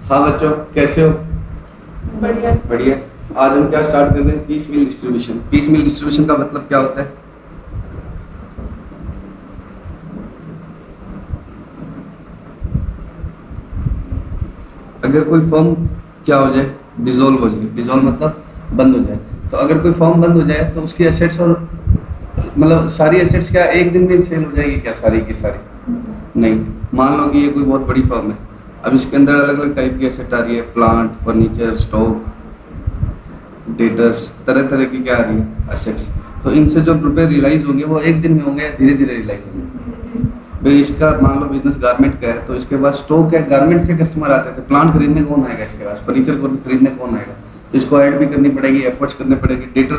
हाँ बच्चों, कैसे हो? बढ़िया। बढ़िया। आज हम क्या स्टार्ट कर रहे हैं? पीस मील डिस्ट्रीब्यूशन। पीस मील डिस्ट्रीब्यूशन का मतलब क्या होता है? अगर कोई फर्म क्या हो जाए, डिसॉल्व हो जाए। डिसॉल्व मतलब बंद हो जाए। तो अगर कोई फर्म बंद हो जाए तो उसकी एसेट्स और मतलब सारी एसेट्स क्या एक दिन में सेल हो जाएगी क्या, सारी की सारी? नहीं। मान लो कि ये कोई बहुत बड़ी फर्म है। अब इसके अंदर अलग अलग टाइप की एसेट आ रही है, प्लांट, फर्नीचर, स्टॉक, डेटर्स, तरह तरह की क्या आ रही है एसेट्स। तो इनसे जो रुपए रियलाइज होंगे वो एक दिन में होंगे या धीरे धीरे रियलाइज होंगे? भाई इसका मान लो बिजनेस गारमेंट का है तो इसके पास स्टॉक है, गारमेंट से कस्टमर आते थे, प्लांट खरीदने कौन आएगा इसके पास, फर्नीचर को खरीदने कौन आएगा? तो इसको ऐड भी करनी पड़ेगी, एफर्ट्स करने पड़ेंगे, डेटर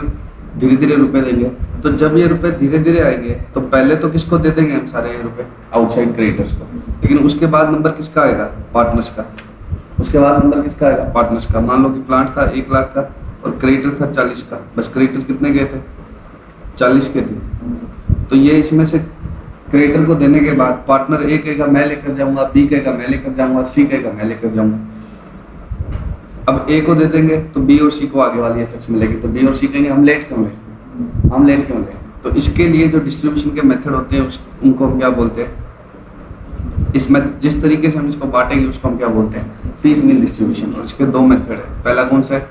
धीरे धीरे रुपए देंगे। तो जब ये रुपए धीरे धीरे आएंगे तो पहले तो किसको दे देंगे हम सारे ये रुपए? आउटसाइड क्रिएटर्स को। लेकिन उसके बाद नंबर किसका आएगा? पार्टनर्स का। उसके बाद नंबर किसका आएगा? पार्टनर्स का। मान लो कि प्लांट था 1 लाख का और क्रेडिटर था 40 का, बस क्रेडिटर्स कितने गए थे? 40 के थे। तो ये इसमें से क्रेडिटर को देने के बाद पार्टनर ए कहेगा मैं लेकर जाऊंगा, बी कहेगा मैं लेकर जाऊंगा, सी कहेगा मैं लेकर जाऊंगा। अब ए को दे देंगे तो बी और सी को आगे वाली एसेट्स मिलेगी, तो बी और सी कहेंगे हम लेट क्यों लें, हम लेट क्यों लें। तो इसके लिए जो डिस्ट्रीब्यूशन के मेथड होते हैं उनको हम क्या बोलते हैं? इसमें जिस तरीके से हम इसको बांटेंगे उसको हम क्या बोलते हैं? पीस मील डिस्ट्रीब्यूशन। और इसके दो मेथड है। पहला कौन सा है?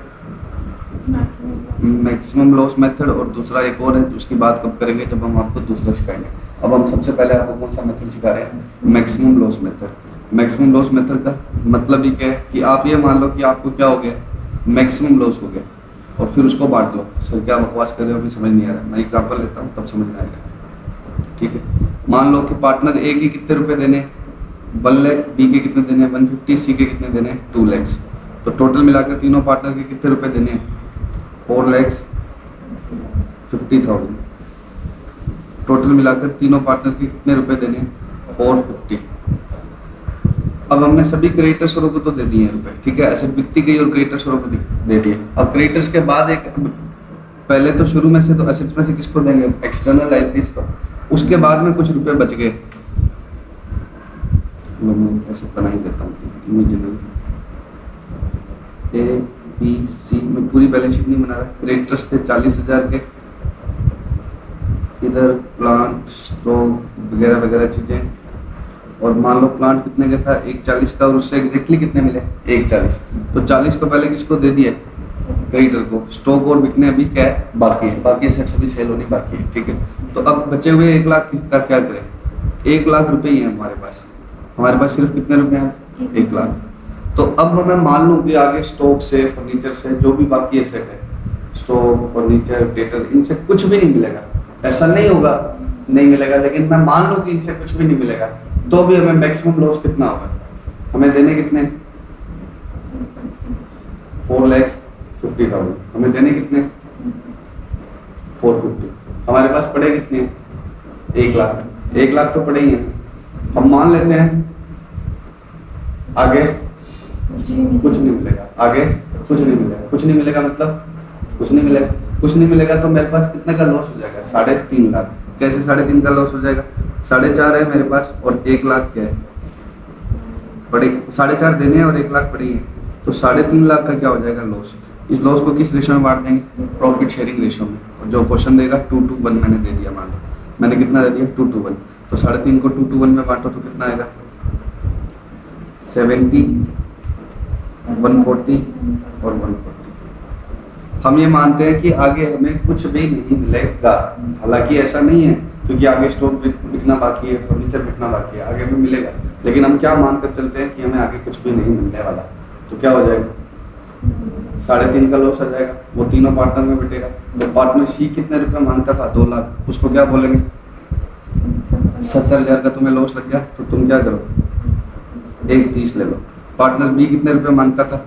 Maximum loss method. और दूसरा एक और है उसकी बात कब करेंगे, जब हम आपको दूसरा सिखाएंगे। अब हम सबसे पहले आपको कौन सा मेथड सिखा रहे हैं? Maximum loss method. Maximum loss method का मतलब ही क्या है कि आप ये मान लो कि आपको क्या हो गया, मैक्सिमम लॉस हो गया, और फिर उसको बांट दो। सर क्या बकवास कर रहे हो, अभी समझ नहीं आ रहा, मैं एग्जाम्पल लेता हूँ तब समझ में आएगा। ठीक है, मान लो कि पार्टनर ए के कितने रुपए देने? 1 लाख, बी के कितने देने? 150, सी के कितने देने? 2 लाख। तो टोटल मिलाकर तीनों पार्टनर के कितने रुपए देने? 4,50,000। टोटल मिलाकर तीनों पार्टनर के कितने रुपए देने? 450। अब हमने सभी क्रेडिटर्सों को तो दे दिए रुपए, ठीक है, ऐसे बिकती गई और क्रेडिटर्सों को दे दिए। अब क्रेडिटर्स के बाद एक पहले तो शुरू में से तो एसेट्स में से किसको देंगे? एक्सटर्नल लायबिलिटीज को। उसके बाद में कुछ रुपए बच गए, मैं ऐसे बना ही देता हूँ इमीडिएटली। ए बी सी में पूरी बैलेंस शीट नहीं बना रहा। क्रेडिटर्स थे 40,000 के, इधर प्लांट, स्टॉक वगैरह वगैरह चीजें। और मान लो प्लांट कितने का था? 140 का, और उससे एग्जैक्टली कितने मिले? 140। तो 40 तो पहले किसको दे दिए? क्रेडिटर को। स्टॉक और बिकने अभी क्या है? बाकी है, बाकी एसेट्स अभी सेल होनी बाकी है। ठीक है, तो अब बचे हुए 1 लाख का क्या करें? 1 लाख रुपए ही है हमारे पास। हमारे पास सिर्फ कितने रुपए हैं? 1 लाख। तो अब मैं मान लूं कि आगे स्टॉक से, फर्नीचर से, जो भी बाकी एसेट है, स्टॉक, फर्नीचर, डेटर, इनसे कुछ भी नहीं मिलेगा। ऐसा नहीं होगा नहीं मिलेगा, लेकिन मैं मान लूं कि इनसे कुछ भी नहीं मिलेगा, तो भी हमें मैक्सिमम लॉस कितना होगा? हमें देने कितने? 4,50,000। हमें देने कितने? 450। हमारे पास पड़े कितने? 1 लाख। 1 लाख तो पड़े ही हैं। हम मान लेते हैं आगे कुछ नहीं मिलेगा, आगे कुछ नहीं मिलेगा। कुछ नहीं मिलेगा मतलब कुछ नहीं मिलेगा। कुछ नहीं मिलेगा तो मेरे पास कितने का लॉस हो जाएगा? 3.5 लाख। कैसे 3.5 का लॉस हो जाएगा? 4.5 है मेरे पास और 1 लाख क्या है? पड़े 4.5 देने हैं और 1 लाख पड़ी है, तो 3.5 लाख का क्या हो जाएगा? लॉस। इस लॉस को किस रेशो में बांट देंगे? प्रॉफिट शेयरिंग रेशो में। और जो क्वेश्चन देगा 2:1 मैंने दे दिया। मान लो मैंने कितना दे दिया? 2:1। तो 3.5 को 2:1 में बांटो तो कितना आएगा? 70, 140 और 140। हम ये मानते हैं कि आगे हमें कुछ भी नहीं मिलेगा। हालांकि ऐसा नहीं है, क्योंकि आगे स्टॉक बिकना बाकी है, फर्नीचर बिकना बाकी है, आगे भी मिलेगा। लेकिन हम क्या मानकर चलते हैं कि हमें आगे कुछ भी नहीं मिलने वाला। तो क्या हो जाएगा? 3.5 का लॉस आ जाएगा। वो तीनों पार्टनर में बटेगा। तो पार्टनर सी कितने रुपए मांगता था? 2 लाख। उसको क्या बोलेंगे? 70,000 का तुम्हें लॉस लग गया, तो तुम क्या करो? 1.30 ले लो। पार्टनर बी कितने रुपए मांगता था?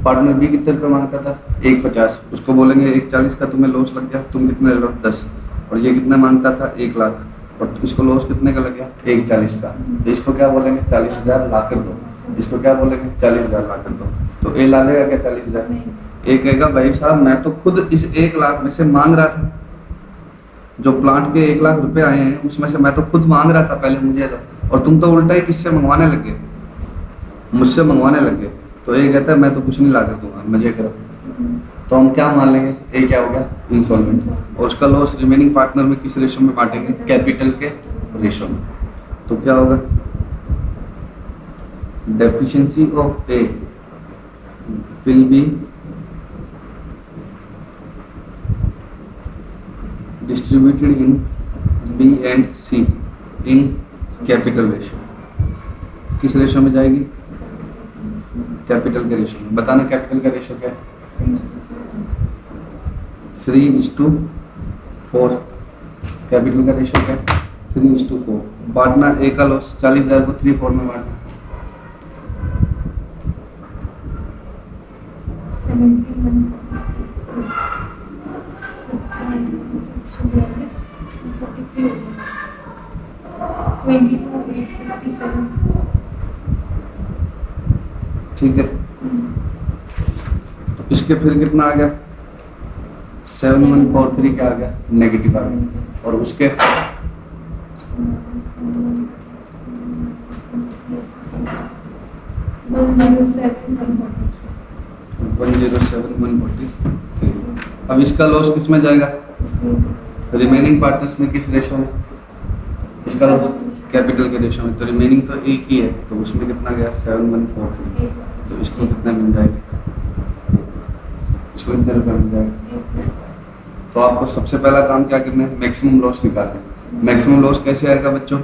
पार्टनर बी कितने रुपए मांगता था? 1.50। उसको बोलेंगे 1.40 का तुम्हें लॉस लग गया, तुम कितने ले लो? 10। और ये कितना मांगता था? 1 लाख, और इसको लॉस कितने का लग गया? 1.40 का। तो इसको क्या बोलेंगे? 40,000 ला कर दो। इसको क्या बोलेंगे? 40,000 ला कर दो। तो ए ला देगा क्या 40,000? ए कहेगा भाई साहब मैं तो खुद इस 1 लाख में से मांग रहा था, जो प्लांट के 1 लाख रुपए आए हैं उसमें से मैं तो खुद मांग रहा था, पहले मुझे दो। और तुम तो उल्टा ही किससे मंगवाने लगे, मुझसे मंगवाने लगे। तो ये कहता है मैं तो कुछ नहीं ला कर दूंगा, मजे करो। तो हम क्या मान लेंगे, ये क्या हो गया, इंसॉल्वेंट। और उसका लॉस रिमेनिंग पार्टनर में किस रेशो में बांटेंगे, कैपिटल के रेशो में। तो क्या होगा, deficiency of A will be distributed in B and C in capital ratio। किस रेशो में जाएगी, कैपिटल के रेशो में। बताना कैपिटल का रेशो क्या है, 3:4। कैपिटल का रेशो क्या है, 3:4। बांटना ए का लॉस 40,000 को 3/4 में बांटना, 22,857। ठीक है। तो इसके फिर कितना आ गया, 7143 क्या आ गया, नेगेटिव आ गया। और उसके 107,143। अब इसका लॉस किस में जाएगा, रिमेनिंग पार्टनर्स में किस रेशो में, इसका लॉस कैपिटल के रेशो में। तो रिमेनिंग तो एक ही है, तो उसमें कितना गया 7143। तो इसको कितना मिल जाएगा, इसको कितने रुपये मिल जाएगा। तो आपको सबसे पहला काम क्या करना है, मैक्सिमम लॉस निकालना है। मैक्सिमम लॉस कैसे आएगा बच्चों,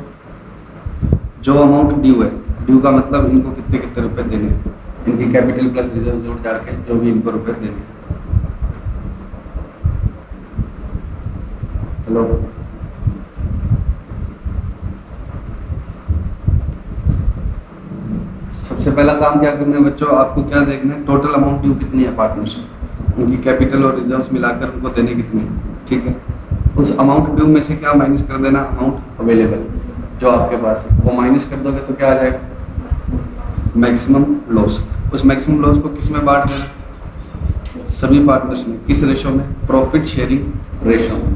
जो अमाउंट ड्यू है, ड्यू का मतलब इनको कितने कितने रुपए देने हैं, इनकी कैपिटल प्लस रिजर्व जोड़ जाड़ के जो भी इनको रुपए देने हैं। हेलो, सबसे पहला काम क्या करना है बच्चों, आपको क्या देखना है, टोटल अमाउंट ड्यू कितनी है पार्टनरशिप, उनकी कैपिटल और रिजर्व्स मिलाकर उनको देने कितनी है। ठीक है, उस अमाउंट ड्यू में से क्या माइनस कर देना, अमाउंट अवेलेबल जो आपके पास है वो माइनस कर दोगे तो क्या आ जाएगा, मैक्सिमम लॉस। उस मैक्सिमम लॉस को किस में बांट देना, सभी पार्टनर्स में। किस रेशो में, प्रॉफिट शेयरिंग रेशो में।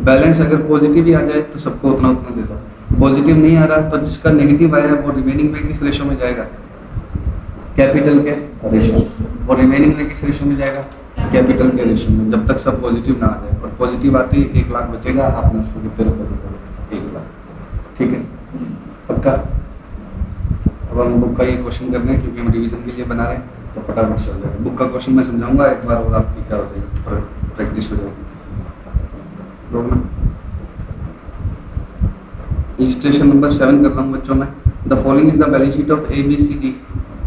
बैलेंस अगर पॉजिटिव ही आ जाए तो सबको उतना उतना दे दो, पॉजिटिव नहीं आ रहा तो जिसका नेगेटिव आया है वो रिमेनिंग में किस रेशो में जाएगा, कैपिटल के रेशो। और रिमेनिंग में किस रेशो में जाएगा, कैपिटल के रेशो में, जब तक सब पॉजिटिव ना आ जाए। और पॉजिटिव आते ही 1 लाख बचेगा, आपने उसको कितने रुपए दे, 1 लाख। ठीक है, पक्का। अब हम बुक का ये क्वेश्चन करने हैं क्योंकि हम रिवीजन के लिए बना रहे हैं, तो फटाफट से हो जाएगा। बुक का क्वेश्चन मैं समझाऊंगा एक बार और आपकी क्या हो जाएगा, प्रैक्टिस हो जाएगी। इलस्ट्रेशन नंबर 7 कर रहा हूँ बच्चों में। The following is the balance sheet of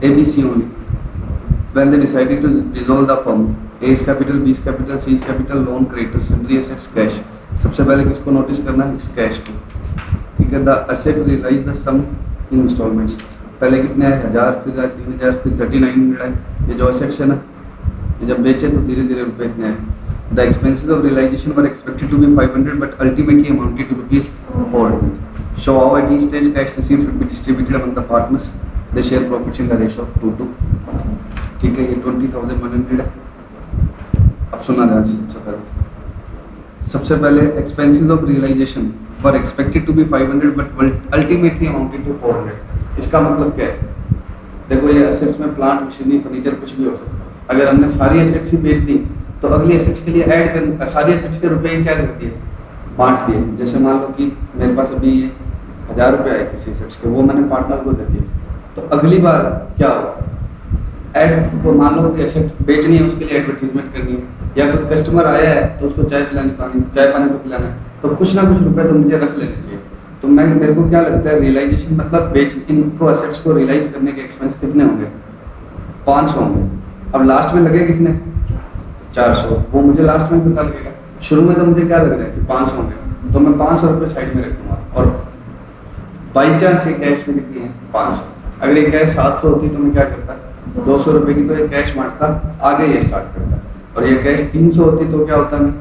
ABC only when they decided to dissolve the firm। A is capital, B is capital, C is capital, loan, creditor, sundry assets, cash। सबसे पहले किसको notice करना है, इस cash को। ठीक है, the asset realise the sum in instalments. पहले कितने है, 1000, फिर 3000, फिर 3900 है। ये जो असेट्स है ना, ये जब बेचे तो धीरे धीरे रुपए इतने हैं। The expenses of realization were expected to be 500 but ultimately amounted to rupees 400। So how at each stage cash received should be distributed among the partners। They share profits in the ratio of 2:2। ठीक है, ये 20,100 है। अब सुना ध्यान से, सबसे पहले expenses of realization were expected to be 500 but ultimately amounted to 400। इसका मतलब क्या है, देखो ये assets में प्लांट, मशीनरी, फर्नीचर कुछ भी हो सकता है। अगर हमने सारी assets ही बेच दी तो अगली एसेट्स के लिए ऐड कर, सारी एसेट्स के रुपए क्या कर दिए, बांट दिए। जैसे मान लो कि मेरे पास अभी ये 1000 रुपये आए किसी एसेट्स के, वो मैंने पार्टनर को दे दिए। तो अगली बार क्या होगा, ऐड को मान लो कि एसेट बेचनी है, उसके लिए एडवर्टीजमेंट करनी है, या कोई कस्टमर आया है तो उसको चाय पानी तो पिलाना है, तो कुछ ना कुछ रुपए तो मुझे रख लेने चाहिए। तो मेरे को क्या लगता है, रियलाइजेशन मतलब बेच, इनको एसेट्स को रियलाइज करने के एक्सपेंस कितने होंगे, 500 होंगे। अब लास्ट में लगे कितने, 400। वो मुझे लास्ट में पता लगेगा, शुरू में तो मुझे क्या लग रहा है कि 500 होंगे, तो मैं 500 रुपये साइड में रखूंगा। और बाई चांस ये कैश में कितनी है, 500। अगर ये कैश 700 होती तो मैं क्या करता, 200 रुपये की तो ये कैश मारता, आगे ये स्टार्ट करता। और ये कैश 300 होती तो क्या होता, मैं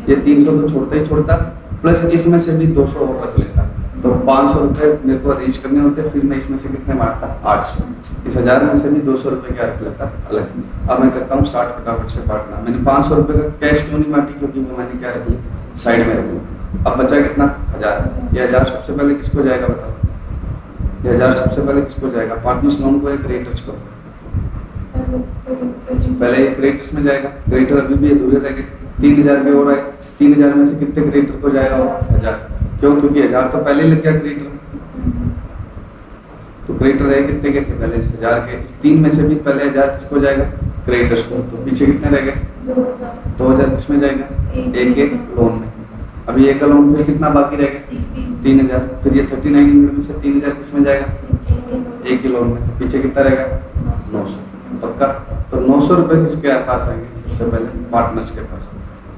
ये 300 तो छोड़ता ही छोड़ता, प्लस इसमें से भी 200 और रख लेता। तो 500 रुपये मेरे को अरेंज करने होते, फिर मैं इसमें से कितने मारता, 800। इस 1000 में से भी 200 रुपये क्या रख लेता अलग। अब मैं करता हूँ स्टार्ट फटाफट से बांटना। मैंने 500 रुपये का कैश क्यों नहीं बांटी, क्योंकि वो मैंने क्या रख लिया, साइड में रख लिया। अब बचा कितना, 1000। ये 1000 सबसे पहले किसको जाएगा बताओ, ये 1000 सबसे पहले किसको जाएगा? पार्टनर्स लोन को या क्रेडिटर्स को? पहले ये क्रेडिटर्स में जाएगा। क्रेडिटर अभी भी अधूरे रह गए, 3000 पे हो रहा है। 3000 में से कितने क्रेडिटर को जाएगा? 1000। क्यों? क्योंकि 1000 तो पहले ही लग गया क्रेडिटर। तो क्रेडिटर रहे कितने के थे पहले? 1000 के। इस 3 में से भी पहले 1000 किसको जाएगा? क्रेडिटर्स को। तो पीछे कितने रह गए? 2000 किसमें जाएगा? एक लोन में। अभी एक लोन में कितना बाकी रह गया? 3000। फिर ये 3900 में से 3000 किसमें जाएगा? एक ही लोन में। तो पीछे कितना रहेगा? 900। पक्का? तो 900 रुपए किसके पास आएंगे? सबसे पहले पार्टनर्स के पास।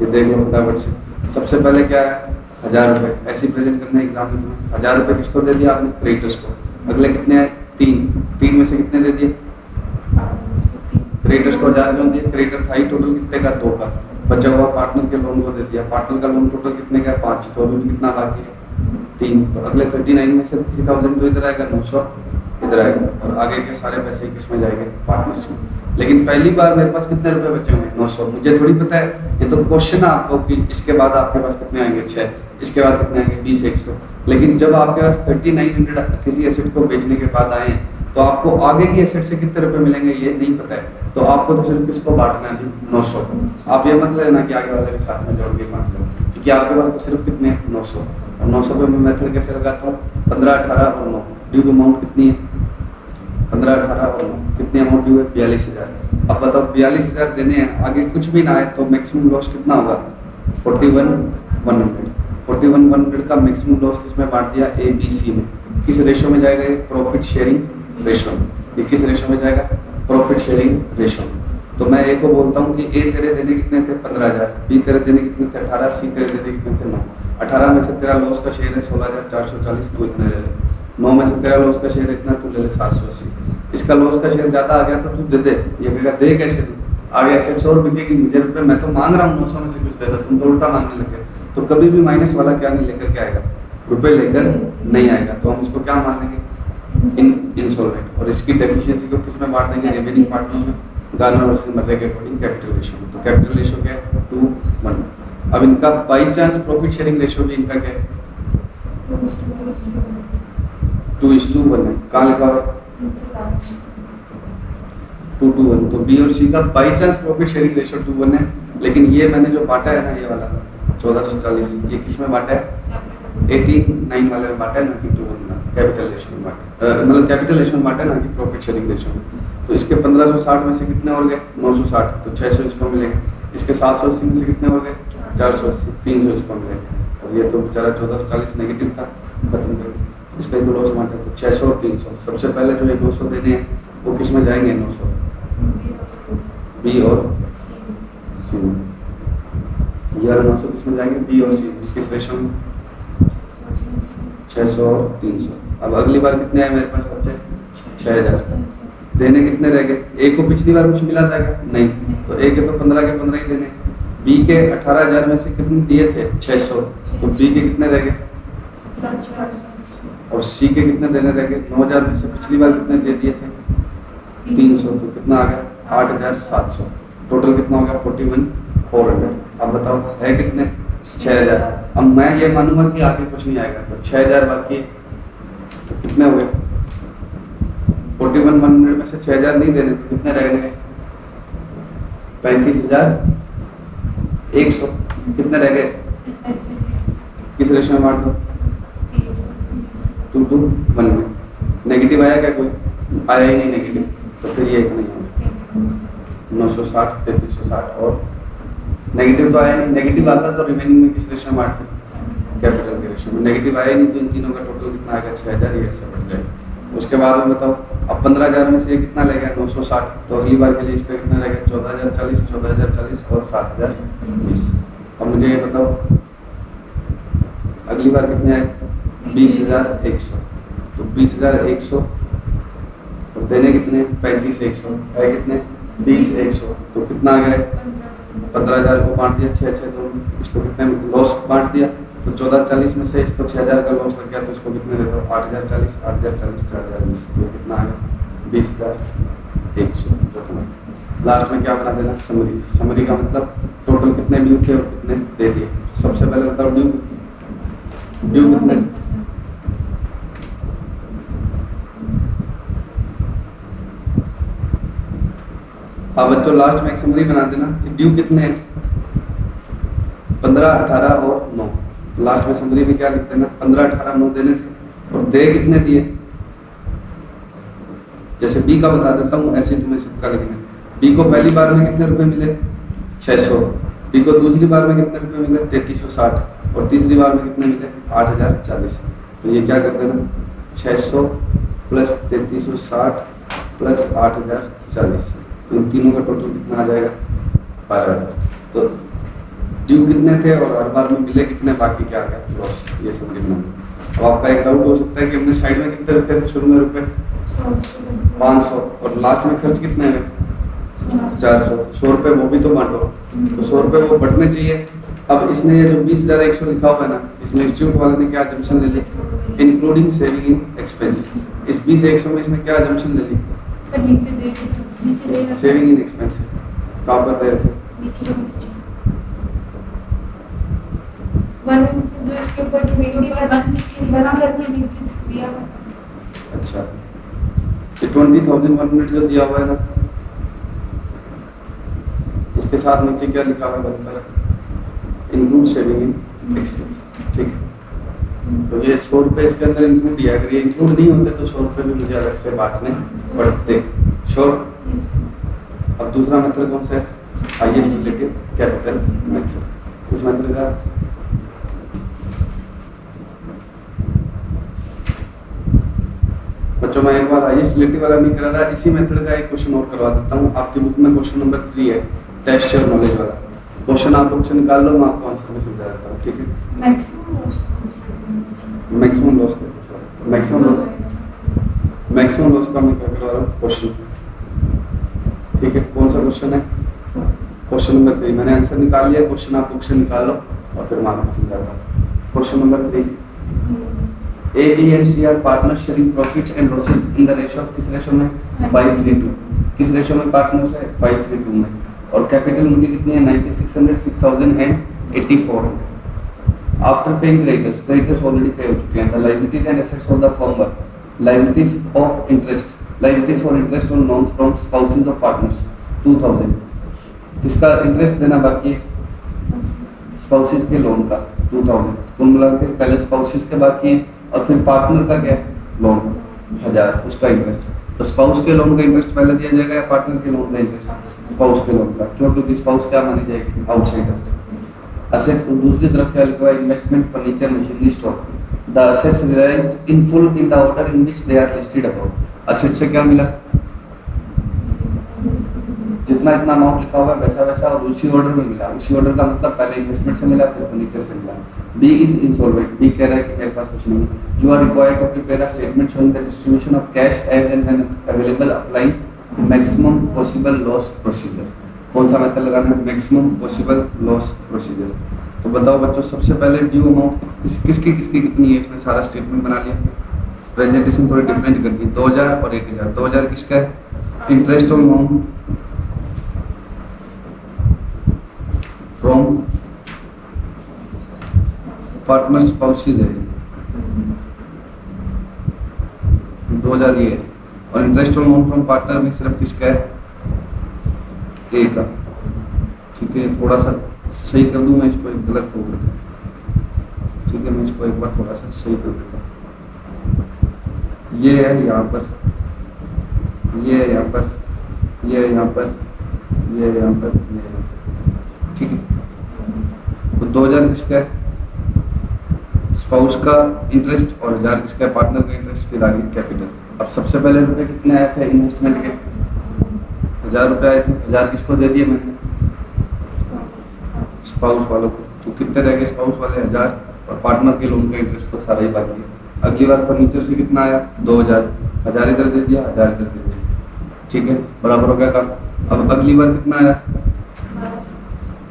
ये देख लो फटाफट से। सबसे पहले क्या है? 1000 रुपए। ऐसे प्रेजेंट करने एग्जाम में तुम्हें 1000 रुपए किसको दे दिया आपने? क्रेडिटर्स को। अगले कितने आए? 3 में से कितने दे दिए? क्रेडिटर्स को 1000 क्यों दिए? क्रेडिटर था ही टोटल कितने का? 2 का। बचा हुआ पार्टनर के लोन को दे दिया। पार्टनर का लोन टोटल कितने का? 5। तो अभी कितना बाकी है? 3। तो अगले 39 में से 3000 तो इधर आएगा, 900 इधर आएगा, और आगे के सारे पैसे किसमें जाएंगे? पार्टनर्स में। लेकिन पहली बार मेरे पास कितने रुपए बचे होंगे? 900। मुझे थोड़ी पता है, ये तो क्वेश्चन है आपको कि इसके बाद आपके पास कितने आएंगे? 6। इसके बाद कितने आएंगे? 20, 100। लेकिन जब आपके पास 3900 किसी एसेट को बेचने के बाद आए तो आपको आगे की एसेट से कितने रुपए मिलेंगे ये नहीं पता है। तो आपको तो सिर्फ किसको बांटना है? 900 को। आप ये मत लेना कि आगे वाले के साथ में जोड़ के बांट लो, क्योंकि आपके पास तो सिर्फ कितने? 900। और 900 पे मैं मेथड कैसे लगाता हूँ? 15, 18 और 9। ड्यू अमाउंट कितनी है? 15, 18 और 9। कितनी अमाउंट ड्यू है? 42,000। अब बताओ 42,000 देने हैं, आगे कुछ भी ना आए तो मैक्सिमम लॉस कितना होगा? 41,100। 41,100 का मैक्सिमम लॉस किसमें बांट दिया? ए, बी, सी में। किस रेशो में जाएगा ये? प्रॉफिट शेयरिंग रेशो में। ये किस रेशो में जाएगा? प्रॉफिट शेयरिंग रेशो में। तो मैं ए को बोलता हूँ कि ए तेरे देने कितने थे? 15,000। बी तेरे देने कितने थे? 18। सी तेरे देने कितने थे? 9। 18 में से तेरा लॉस का शेयर है 16,440, तू इतने ले ले। 9 में से तेरा लॉस का शेयर इतना, तू ले ले 780। इसका लॉस का शेयर ज्यादा आ गया तो तू दे दे। ये कहेगा दे कैसे तू? आगे एसेट्स और बिकेगी, मुझे रुपए मैं तो मांग रहा हूँ 900 में से कुछ दे दो, तुम तो उल्टा मांगने लगे। तो कभी भी माइनस वाला क्या नहीं लेकर के आएगा? रुपए लेकर नहीं आएगा। तो हम इसको क्या मान लेंगे? इंसॉल्वेंट। और इसकी डेफिशिएंसी को किसमें बांट देंगे? रिमेनिंग पार्टनर में। गार्नर वर्सेस मर्रे के अकॉर्डिंग कैपिटल रेशियो में। तो कैपिटल रेशियो क्या है? 2:1। अब इनका by chance profit sharing ratio भी इनका क्या है? 2:1 है। कहाँ लिखा हुआ है? 2:1। तो बी और सी का by chance profit sharing ratio 2:1 है। लेकिन ये मैंने जो बांटा है ना, ये वाला 1440, ये किसमें बांटा है? 89 वाले में बांटा है ना कि 2:1 में। कैपिटल रेशियो में बांटा है, मतलब कैपिटल रेशियो में बांटा है ना कि प्रॉफिट शेयरिंग रेशियो में। तो इसके 1560 में से कितने हो गए? 960। तो 600 इसको मिलेगा। इसके 780 में से कितने हो गए? 480। 300 इसको मिलेगा। और ये तो बेचारा 1440 नेगेटिव था, खत्म कर दिया। इसका ही तो लॉस बांटा। तो 600 और 300। सबसे पहले जो ये 900 देने हैं वो किस में जाएंगे? 900 बी और सी में। ये वाला 900 किस में जाएंगे? बी और सी में। किस रेशो में? 600 और 300। अब अगली बार कितने आए मेरे पास बच्चे? 6000। देने कितने रह गए? ए को पिछली बार कुछ मिला था क्या? नहीं। तो ए के तो 15 के 15 ही देने। बी के 18,000 में से कितने दिए थे? 600। तो बी के कितने रह गए? और सी के कितने देने रह गए? 9,000 में से पिछली बार कितने दे दिए थे? 300। तो कितना आ गया? 8,700। टोटल कितना हो गया? 41,400। अब बताओ है कितने? 6,000। अब मैं ये मानूंगा कि आगे कुछ नहीं आएगा, तो 6,000 बाकी। तो कितने हो गए? 41,100 में से 6,000 नहीं देने तो कितने रह गए? 35,100। कितने रह गए? किस रेशो में बांट दो? 2:1 में। नेगेटिव आया क्या? कोई आया ही नहीं नेगेटिव, तो फिर ये एक नहीं होगा। 960, 3360 और नेगेटिव तो आया नहीं। नेगेटिव आता तो रिमेनिंग में किस रेशो में बांटते? कैपिटल के रेशो में। नेगेटिव आया नहीं तो इन तीनों का टोटल कितना आएगा? 6,000। ये ऐसे बढ़ जाएगा। उसके बाद में बताओ, अब 15,000 में से ये कितना ले गया? 960। तो अगली बार के लिए इसका कितना रहेगा? 14,040, 14,040 और 7,020। अब मुझे ये बताओ अगली बार कितने आए? 20,100। तो 20,100 तो देने कितने? 35,100 है कितने? 20,100। तो कितना आ गया? 15,000 को बांट दिया 6 तो इसको कितने लॉस बांट दिया? तो 1440 में से इसको 6,000 का लॉस लग गया, तो इसको कितने दे दो? 8,040, 8,040, 4,020। तो कितना आ गया? 20,100। लास्ट में क्या बना देना? समरी। समरी का मतलब टोटल कितने ड्यू थे और कितने दे दिए। सबसे पहले बताओ ड्यू कितने? अब बच्चों लास्ट में एक समरी बना देना कि ड्यू कितने हैं, 15, 18 और 9। लास्ट में समरी में क्या लिख देना, 15, 18, 9 देने थे और दे कितने दिए। जैसे बी का बता देता हूँ, ऐसे तुम्हें सबका लिखना है। बी को पहली बार में कितने रुपए मिले, 600। बी को दूसरी बार में कितने रुपए मिले, 3360। और तीसरी बार में कितने मिले, 8040। तो ये क्या कर देना, 600 प्लस 3360 प्लस 8040, इन तीनों का टोटल कितना आ जाएगा, 12,000। तो ड्यू कितने थे और हर बार में मिले कितने, बाकी क्या आ गया, लॉस। ये सब लिखना है। अब आपका एक डाउट हो सकता है कि हमने साइड में कितने रखे थे, शुरू में रुपए 500 और लास्ट में खर्च कितने हैं, 400। 100 रुपए वो भी तो बांटो, तो 100 रुपए वो बटने चाहिए। अब इसने ये जो 20,100 लिखा हुआ है ना, इसमें इंस्टीट्यूट वाले ने क्या जंक्शन ले ली, इंक्लूडिंग सेविंग इन एक्सपेंस। इस 20,100 में इसने क्या जंक्शन ले ली, सेविंग इन एक्सपेंस। कहाँ पर दे रखे, जो इसके ऊपर बना करके नीचे से दिया हुआ। अच्छा, ये 20,100 जो दिया हुआ है ना, इसके साथ नीचे क्या लिखा हुआ है बनता है, इंक्लूड सेविंग इन एक्सपेंस। ठीक है, तो ये 100 रुपए इसके अंदर इंक्लूड दिया। अगर ये इंक्लूड नहीं होते तो 100 रुपए भी मुझे अलग से बांटने पड़ते। श्योर। अब दूसरा मेथड कौन सा है, हाईएस्ट रिलेटिव कैपिटल मेथड। इस मेथड का बच्चों मैं एक बार हाईएस्ट रिलेटिव वाला नहीं करा रहा, इसी मेथड का एक क्वेश्चन और करवा देता हूँ। आपकी बुक में क्वेश्चन नंबर 3 है, टेस्ट योर नॉलेज वाला क्वेश्चन। आप लोग से निकाल लो, मैं आपको आंसर में समझा देता हूँ। ठीक है, मैक्सिमम लॉस का मैक्सिमम लॉस का मैं क्या करवा रहा हूँ, क्वेश्चन। ठीक है, कौन सा क्वेश्चन है, क्वेश्चन नंबर 3। मैंने आंसर निकाल लिया, क्वेश्चन आप बुक से निकाल लो और फिर मैं आपको समझाता हूँ। Question number 3, A, B and C are partners sharing profits and losses in the ratio of, किस रेशो में, 5:3:2। किस रेशो में पार्टनर्स है, 5:3:2 में। और कैपिटल उनकी कितनी है, 9600, 6000 and 8400। After paying creditors already पे हो चुके हैं। The liabilities and assets of the firm were liabilities of interest, liabilities for interest on loans from spouses of partners 2000। इसका इंटरेस्ट देना बाकी है स्पाउसेस के लोन का 2000। कुल मिलाकर पहले स्पाउसेस के बाकी है और फिर पार्टनर का क्या लोन 1000, उसका इंटरेस्ट। तो स्पाउस के लोन का इंटरेस्ट पहले दिया जाएगा या पार्टनर के लोन का इंटरेस्ट, स्पाउस के लोन का। क्यों, क्योंकि स्पाउस क्या मानी जाएगी, आउटसाइडर। असेट दूसरी तरफ क्या लिखा है, investment furniture machinery stock. The assets realised in full in the order in which they are listed above. Asset से क्या मिला, जितना इतना अमाउंट लिखा हुआ है वैसा वैसा, और उसी ऑर्डर में मिला। उसी ऑर्डर का मतलब पहले इन्वेस्टमेंट से मिला फिर फर्नीचर से मिला। B is insolvent. बी कह रहा है कि मेरे पास कुछ नहीं है। You are required to prepare a statement showing the distribution of cash as and when available applying maximum possible loss procedure. कौन सा मेथड लगाना है, मैक्सिमम पॉसिबल लॉस प्रोसीजर। तो बताओ बच्चों, सबसे पहले ड्यू अमाउंट किसकी कितनी है, इसने सारा स्टेटमेंट बना लिया। प्रेजेंटेशन थोड़ी डिफरेंट कर दी, 2000 और 1000। 2000 किसका है, interest on loan from partner spouses है, 2000 ये है। और interest on loan from partner में सिर्फ किसका है, ए का। ठीक है, थोड़ा सा सही कर दूं मैं इसको, एक गलत हो गया। ठीक है, मैं इसको एक बार थोड़ा सा सही कर देता हूँ। ये है यहाँ पर, ये है यहाँ पर, ये है यहाँ पर, ये है यहाँ पर, ये है। ठीक है, तो 2000 किसका है, स्पाउस का इंटरेस्ट, और 1000 किसका है, पार्टनर का इंटरेस्ट, फिर आगे कैपिटल। अब सबसे पहले रुपए कितने आए थे इन्वेस्टमेंट के, 1000 रुपए आए थे। 1000 किसको दे दिए मैंने, स्पाउस वालों को। तो कितने रह गए स्पाउस वाले, 1000, और पार्टनर के लोन का इंटरेस्ट तो सारा ही बाकी है। अगली बार फर्नीचर से कितना आया, 2000। 1000 इधर दे दिया, 1000 इधर दे दिया। ठीक है, बराबर हो गया काम। अब अगली बार कितना आया,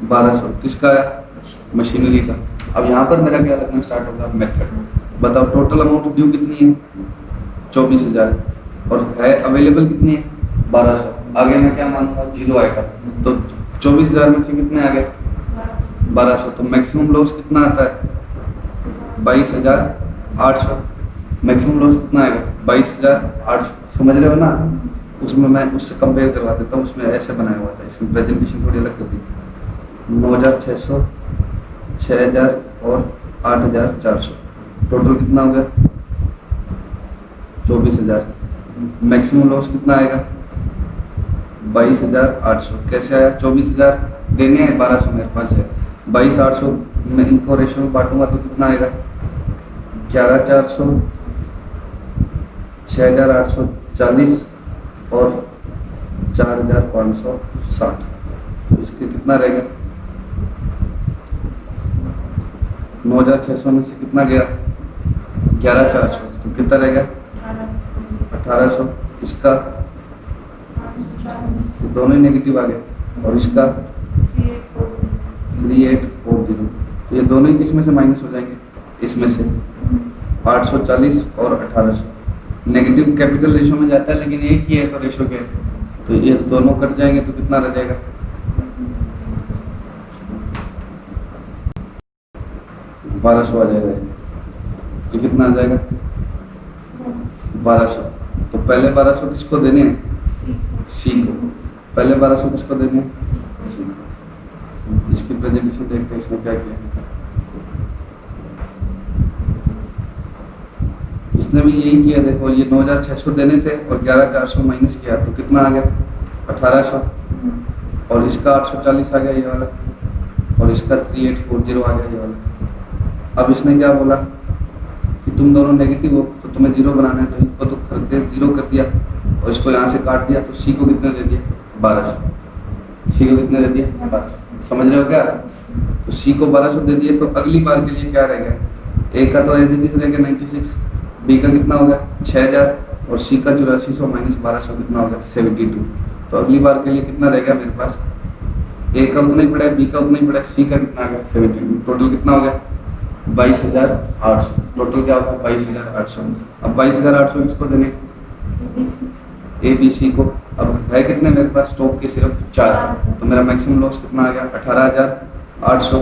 1200। किसका आया, मशीनरी का। अब यहाँ पर मेरा क्या लगना स्टार्ट होगा, मेथड। बताओ टोटल अमाउंट ड्यू कितनी है, 24000, और है अवेलेबल कितनी है, 1200। आगे मैं क्या मानूंगा, 0 आएगा। तो 24000 में से कितने आ गए, 1200। तो मैक्सिमम लॉस कितना आता है, 22800। मैक्सिमम लॉस कितना आएगा, 22800। समझ रहे हो ना, उसमें मैं उससे कंपेयर करवा देता हूँ। उसमें ऐसे बनाया हुआ था, इसमें प्रेजेंटेशन थोड़ी अलग कर दी। 9,600, 6,000 और 8,400, टोटल कितना हो गया? 24,000। मैक्सिमम लॉस कितना आएगा? 22,800। कैसे आया? 24,000 देने हैं, 1,200 मेरे पास है। 22,800 में इनको रेशो में बांटूंगा तो कितना आएगा? 11,400, 6,840 और 4,560। तो इसके कितना रहेगा? 9,600 में से कितना गया? 11,400, तो कितना रहेगा? 1,800। इसका दोनों ही नेगेटिव आ गए, और इसका 3840। तो ये दोनों ही किसमें से माइनस हो जाएंगे? इसमें से 840 और 1,800। नेगेटिव कैपिटल रेशो में जाता है, लेकिन एक ही है तो रेशो क्या है, तो ये दोनों कट जाएंगे तो कितना रह जाएगा? 1,200 आ जाएगा। तो कितना आ जाएगा? 1,200। तो पहले 1,200 किसको देने हैं? सी को। पहले 1,200 किसको देने हैं? सी को। इसकी प्रेजेंटेशन देखते हैं इसने क्या किया। इसने भी यही किया, देखो ये 9,600 देने थे और 11,400 माइनस किया तो कितना आ गया? 1,800। और इसका 840 आ गया ये वाला, और इसका 3840 आ गया ये वाला। अब इसने क्या बोला कि तुम दोनों नेगेटिव हो तो तुम्हें जीरो बनाना है, तो इसको तो कर दे, जीरो कर दिया और इसको यहाँ से काट दिया। तो सी को कितने दे दिया? 1,200। सी को कितने दे दिया? 1,200। समझ रहे हो क्या? तो सी को 1,200 दे दिए, तो अगली बार के लिए क्या रहेगा? ए का तो एज इट इज रहेगा 96, बी का कितना होगा? 6,000, और सी का 8400 माइनस 1,200 कितना होगा? 72। तो अगली बार के लिए कितना रहेगा मेरे पास? ए का उतना ही पड़ा है, बी का उतना ही पड़ा है, सी का कितना आ गया? 72। टोटल कितना हो गया? 22,800। टोटल क्या होगा? 22,800। अब 22,800 किसको देने? ए बी सी को। अब है कितने मेरे पास स्टॉक के? सिर्फ 4। तो मेरा मैक्सिमम लॉस कितना आ गया? 18,800।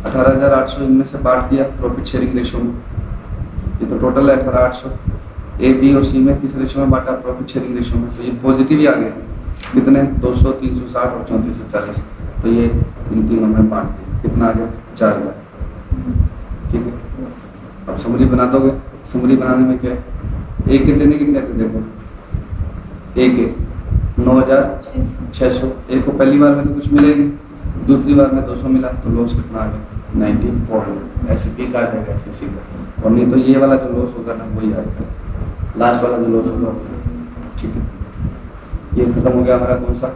18,800 इनमें से बांट दिया प्रॉफिट शेयरिंग रेशो में, ये तो टोटल है 18,800। ए बी और सी में किस रेशो में बांटा? प्रॉफिट शेयरिंग रेशो में। तो ये पॉजिटिव ही आ गया। कितने? 200, 360 और 3440। तो ये इन तीनों में बांट दिया। कितना आ गया? 4,000। ठीक है, अब समरी बना दोगे। समरी बनाने में क्या है? ए के देने कितने थे? देखो ए के 9,600। ए को पहली बार में तो कुछ मिलेगी, दूसरी बार में 200 मिला, तो लॉस कितना आ गया? 94। ऐसे बी का आ जाएगा, ऐसे सी का। और नहीं तो ये वाला जो लॉस होगा ना वही आएगा, लास्ट वाला जो लॉस होगा। ठीक है, ये खत्म हो गया हमारा कौन सा?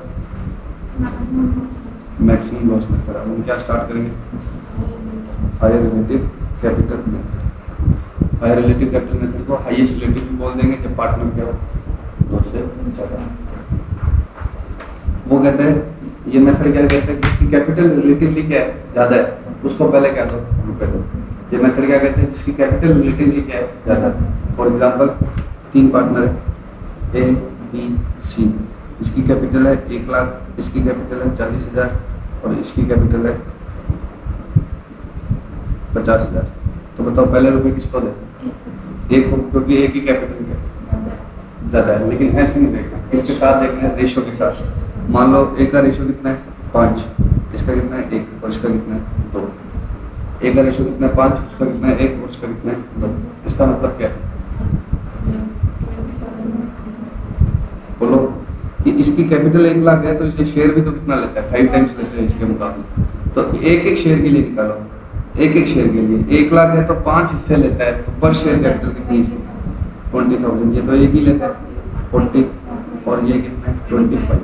Maximum loss method. अब हम क्या स्टार्ट करेंगे? Higher relative capital method. Higher relative capital method को हाईएस्ट रिलेटिव भी बोल देंगे जब पार्टनर क्या हो 2 से ज़्यादा। वो कहते हैं, ये मेथड क्या कहते हैं? जिसकी कैपिटल रिलेटिवली क्या है? ज़्यादा है, उसको पहले क्या दो? रुपए दो। ये मेथड क्या कहते हैं? जिसकी कैपिटल रिलेटिवली क्या है? ज़्यादा। फॉर एग्जांपल 3 पार्टनर है, ए बी सी। इसकी कैपिटल है 1 लाख, इसकी कैपिटल है 40,000 और इसकी कैपिटल है 50,000। तो बताओ पहले रुपए किसको दे? एक को, क्योंकि एक ही कैपिटल है ज़्यादा है। लेकिन ऐसे नहीं देखना, किसके साथ देखना है? रेशो के साथ। मान लो एक का रेशो कितना है? 5, इसका कितना है? 1, और इसका कितना है? 2। एक का रेशो कितना है? 5, उसका कितना है? 1, और उसका कितना है? 2। इसका मतलब क्या है? बोलो कि इसकी कैपिटल 1 लाख है तो इसे शेयर भी तो कितना लेता है? 5 टाइम्स लेता है इसके मुकाबले। तो एक एक शेयर के लिए निकालो, एक एक शेयर के लिए 1 लाख है तो 5 हिस्से लेता है, तो पर शेयर कैपिटल कितनी है? 20,000। ये तो एक ही लेता है 40, और ये कितना है? 25।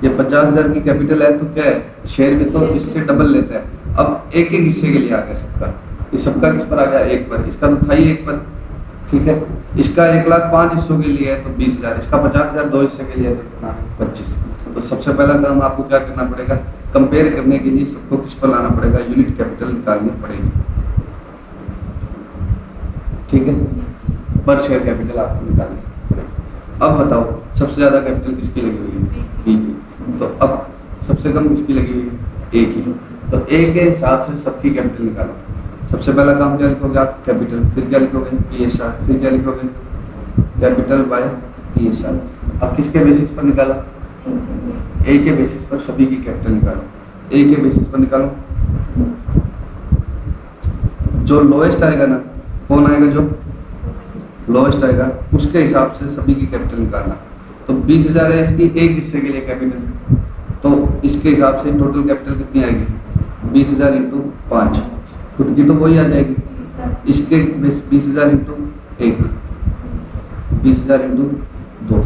ये 50,000 की कैपिटल है तो क्या है? शेयर भी तो इससे डबल लेता है। अब एक एक हिस्से के लिए आ गया सबका। ये सबका किस पर आ गया? 1 पर। इसका तो था ही 1 पर। ठीक है, इसका 1 लाख 5 हिस्सों के लिए है तो 20,000। इसका 50,000 2 हिस्से के लिए है तो कितना? 25। तो सबसे पहला काम आपको क्या करना पड़ेगा? कंपेयर करने के लिए सबको किस पर लाना पड़ेगा? यूनिट कैपिटल निकालनी पड़ेगी। ठीक है, पर शेयर कैपिटल आपको निकालनी पड़ेगी। अब बताओ सबसे ज़्यादा कैपिटल किसकी लगी हुई है? बी की। तो अब सबसे कम किसकी लगी हुई है? ए की। तो ए के हिसाब से सबकी कैपिटल निकालो। सबसे पहला काम क्या लिखोगे आप? कैपिटल। फिर क्या लिखोगे? PSR। फिर क्या लिखोगे? Capital by PSR। अब किसके बेसिस पर निकाला? ए के बेसिस पर सभी की कैपिटल निकालो। ए के बेसिस पर निकालो, जो लोएस्ट आएगा ना, कौन आएगा? जो लोएस्ट आएगा उसके हिसाब से सभी की कैपिटल निकालना। तो 20,000 है इसकी एक हिस्से के लिए कैपिटल, तो इसके हिसाब से टोटल कैपिटल कितनी आएगी? 20,000 इंटू 5, खुद की तो वही आ जाएगी। इसके 20,000 इंटू 1, 20,000 इंटू 2,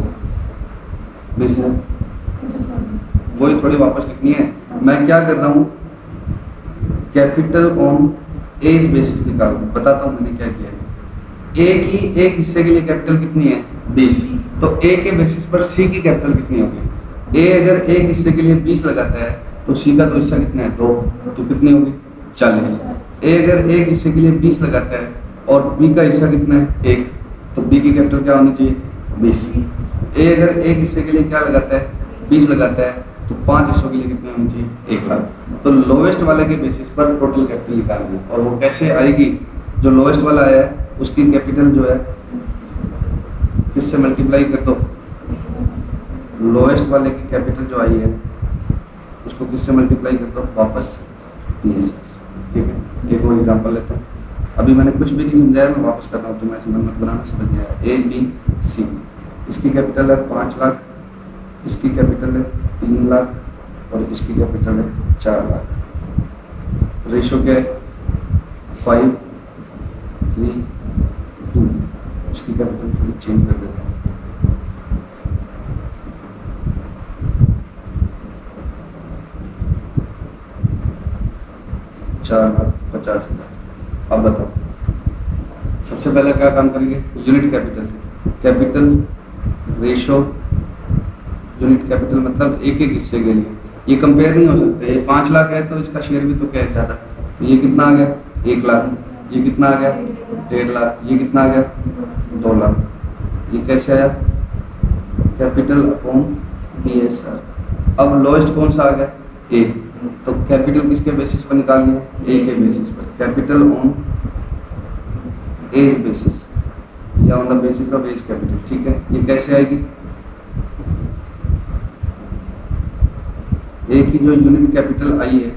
20,000, वही थोड़ी वापस लिखनी है। मैं क्या कर रहा हूँ, कैपिटल ऑन एज बेसिस निकालू। बताता हूँ मैंने क्या किया है। ए की एक हिस्से के लिए कैपिटल कितनी है? 20। तो ए के बेसिस पर सी की कैपिटल कितनी होगी? ए अगर एक हिस्से के लिए 20 लगाता है तो सी का तो हिस्सा कितना है? 2, तो कितनी होगी? 40। ए अगर एक हिस्से के लिए 20 लगाता है और बी का हिस्सा कितना है? 1, तो बी की कैपिटल क्या होनी चाहिए? 20। ए अगर एक हिस्से के लिए क्या लगाता है? 20 लगाता है, तो 5 हिस्सों के लिए कितनी होनी चाहिए? 1 लाख। तो लोएस्ट वाले के बेसिस पर टोटल कैपिटल निकालनी है। और वो कैसे आएगी? जो लोएस्ट वाला आया है उसकी कैपिटल जो है किससे मल्टीप्लाई कर दो? लोएस्ट वाले की कैपिटल जो आई है उसको किससे मल्टीप्लाई कर दो? वापस PSR। ठीक है, एक और एग्जांपल लेते हैं। अभी मैंने कुछ भी नहीं समझाया, मैं वापस कर रहा हूँ, तो मैं समझ मत बनाना, समझ में आया। ABC, इसकी कैपिटल है 5 लाख, इसकी कैपिटल है 3 लाख और इसकी कैपिटल है 4 लाख। रेशो क्या है? 5, 3, 2। इसकी कैपिटल थोड़ी चेंज कर देता हूँ। $4,50,000। अब बताओ, सबसे पहले क्या काम करेंगे? Unit capital, capital ratio unit capital, मतलब एक एक हिस्से के लिए। ये कंपेयर नहीं हो सकते। ये 5 लाख है तो इसका शेयर भी तो क्या है? ज़्यादा। तो ये कितना आ गया? 1 लाख। ये कितना आ गया? 1.5 लाख। ये कितना आ गया? 2 लाख। ये कैसे आया? Capital upon PSR। अब लोएस्ट कौन सा आ गया? ए। तो कैपिटल किसके बेसिस पर निकालनी है? ए के बेसिस पर। Capital on A's basis or on the basis of A's capital. ठीक है, ये कैसे आएगी? ए की जो यूनिट कैपिटल आई है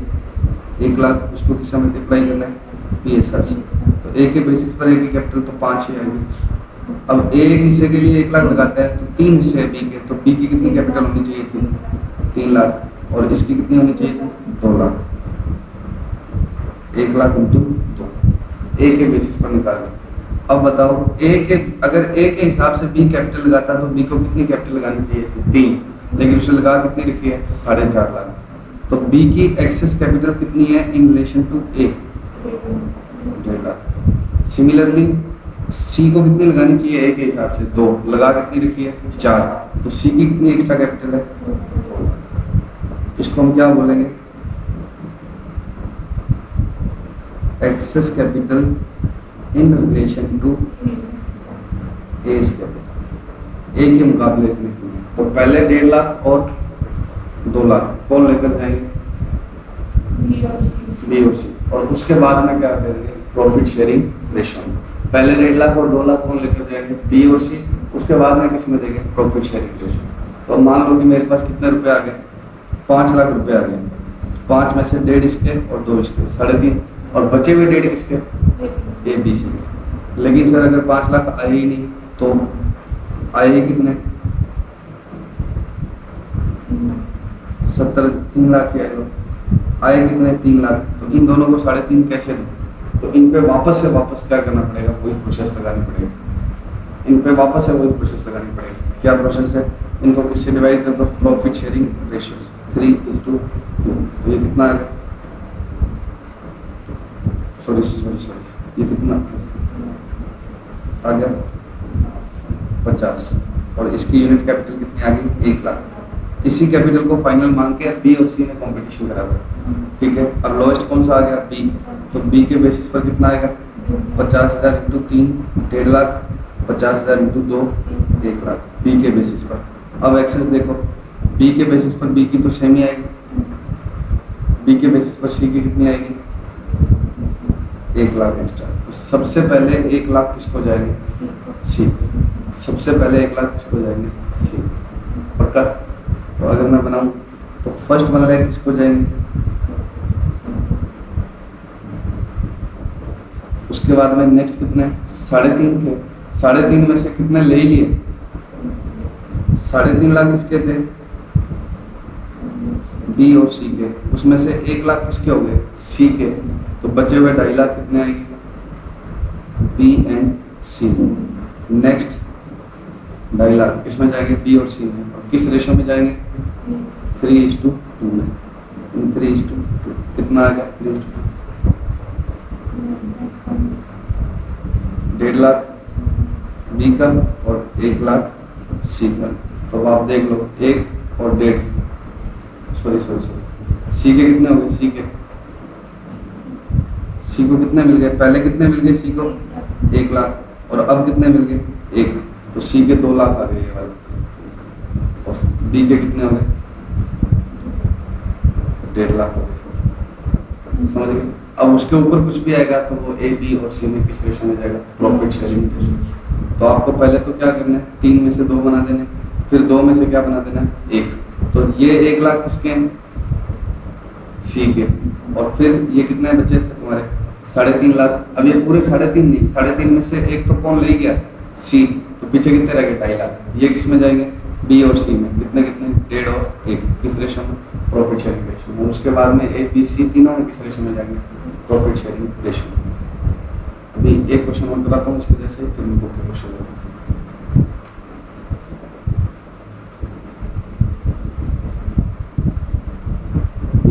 1 लाख, उसको किससे मल्टीप्लाई करना है? PSR से। तो ए के बेसिस पर ए की कैपिटल तो 5 ही आएगी। अब ए एक हिस्से के लिए 1 लाख लगाता है तो 3 हिस्से है बी के, तो बी की कितनी कैपिटल होनी चाहिए थी? 3 लाख। और इसकी कितनी होनी चाहिए थी? 2 लाख। 1 लाख इंटू 2, ए के बेसिस पर निकाल लें। अब बताओ, अगर ए के हिसाब से बी कैपिटल लगाता तो बी को कितनी कैपिटल लगानी चाहिए थी? 3, लेकिन उसने लगा कितनी रखी है? 4.5 लाख। तो बी की एक्सेस कैपिटल कितनी है in relation to A? 1.5 lakh. Similarly C को कितनी लगानी चाहिए ए के हिसाब से? 2, लगा कितनी रखी है? 4। तो सी की कितनी एक्स्ट्रा कैपिटल है? 2 लाख। इसको हम क्या बोलेंगे? Excess capital in relation to A's capital, A के मुकाबले इतनी है। तो पहले 1.5 लाख और 2 लाख कौन लेकर जाएंगे? बी और सी। और उसके बाद में क्या करेंगे? Profit sharing ratio. पहले 1.5 लाख और 2 लाख कौन लेकर जाएंगे? बी और सी। उसके बाद में किस में देंगे? Profit sharing ratio. तो मान लो कि मेरे पास कितने रुपए आ गए? 5 लाख रुपए आ गए। 5 में से 1.5 इसके और 2 इसके, 3.5। और बचे हुए 1.5 किसके? A B C. लेकिन सर अगर 5 लाख आए ही नहीं तो आए कितने? 3 लाख ही आए कितने? 3 लाख। तो इन दोनों को 3.5 कैसे दूं? तो इन पे वापस क्या करना पड़ेगा? वही प्रोसेस लगानी पड़ेगी। इन पे वापस से वही प्रोसेस लगानी पड़ेगी। क्या प्रोसेस है? इनको किससे डिवाइड कर दो? Profit sharing ratio 3:2। तो ये कितना है? सॉरी, ये कितना आ गया? 50। और इसकी यूनिट कैपिटल कितनी आ गई? 1 लाख। इसी कैपिटल को फाइनल मान के बी और सी ने कंपटीशन करा हुआ। ठीक है, अब लोएस्ट कौन सा आ गया? बी। तो बी के बेसिस पर कितना आएगा? 50,000 into 3, 1.5 lakh. 50,000 into 2, 1 lakh. B के बेसिस पर। अब एक्सेस देखो, बी के बेसिस पर बी की तो सेम ही आएगी। बी के बेसिस पर सी की कितनी आएगी? 1 लाख एक्स्ट्रा। तो सबसे पहले 1 लाख किसको जाएगी? सी। सबसे पहले 1 लाख किसको जाएंगे? सी। पक्का? तो अगर मैं बनाऊं तो फर्स्ट वाला रैंक किसको जाएंगे? उसके बाद में नेक्स्ट कितने? 3.5 थे। 3.5 में से कितने ले ही लिए? 3.5 लाख किसके थे? बी और सी के। उसमें से 1 लाख किसके हो गए? सी के। तो बचे हुए 2.5 लाख कितने आएंगे? B and C. Next 2.5 lakh किसमें जाएंगे? बी और सी में। और किस रेशो में जाएंगे? 3:2 में। 3:2 कितना आ गया? 3:2। 1.5 लाख बी का और 1 लाख सी का। तो आप देख लो 1 और 1.5, सॉरी सी के कितने हो गए? सी को कितने मिल गए? पहले कितने मिल गए सी को? 1 लाख। और अब कितने मिल गए? 1। तो सी के 2 लाख आ गए ये वाले। और बी के कितने हो गए? 1.5 लाख हो गए। समझ गए? अब उसके ऊपर कुछ भी आएगा तो वो ए, बी और सी में किस रेशो में जाएगा? Profit sharing ratio. तो आपको पहले तो क्या करना है? 3 में से 2 बना देने, फिर 2 में से क्या बना देना? 1। तो ये 1 लाख किसके हैं? सी के। और फिर ये कितने बचे थे तुम्हारे? 3.5 लाख। अब ये पूरे 3.5 नहीं, 3.5 में से 1 तो कौन ले गया? सी। तो पीछे कितने रह गए? 2.5 लाख। ये किस में जाएंगे? बी और सी में। कितने कितने? 1.5 और 1। किस रेशो में? प्रॉफिट शेयरिंग रेशो में। उसके बाद में ए, बी, सी तीनों में किस रेशो में जाएंगे? प्रॉफिट शेयरिंग रेशो में। अभी एक क्वेश्चन और कराता हूँ उसकी वजह से, फिर मैं बुक के क्वेश्चन लेता हूँ।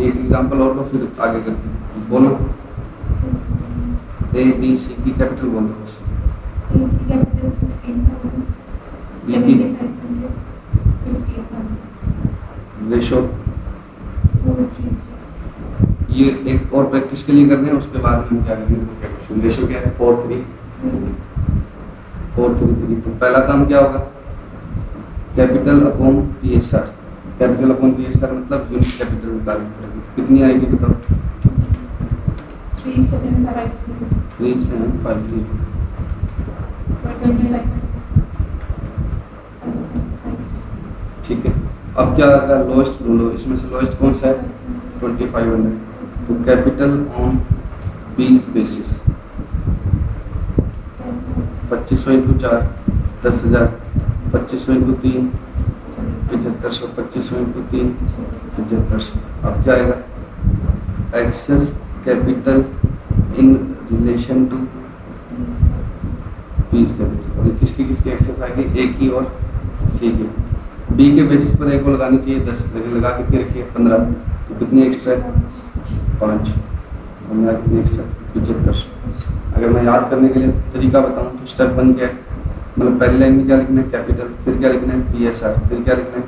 एक एग्जांपल और लो फिर आगे करते हैं। बोलो ए, बी, सी की कैपिटल बोल दो। A की कैपिटल 15,000, 7,500, 15,000, रेशो 433। ये एक और प्रैक्टिस के लिए करते हैं, उसके बाद में हम क्या करेंगे? बुक के क्वेश्चन। रेशो क्या है? 433। तो पहला काम क्या होगा? Capital upon PSR। Capital upon PSR मतलब यूनिट कैपिटल निकालनी पड़ेगी। तो कितनी आएगी बताओ? 3,750, 3,750। और 25,500। ठीक है। अब क्या आएगा? लोएस्ट ढूंढो। इसमें से लोएस्ट कौन सा है? 2500। तो capital on B's basis 2500 into 4 10,000, 2500 into 3 7500, 2500 into 3 7500। अब क्या आएगा? Excess capital in relation to B's capital. और किसकी किसकी एक्सेस आएगी? ए की और सी की। बी के बेसिस पर ए को लगानी चाहिए 10, लेकिन लगा कितनी रखिए? 15। तो कितनी एक्स्ट्रा है? 5। और मेरा कितनी एक्स्ट्रा? 7500। अगर मैं याद करने के लिए तरीका बताऊं तो स्टेप 1 क्या है? मतलब पहली लाइन में क्या लिखना है? कैपिटल। फिर क्या लिखना है? PSR। फिर क्या लिखना है?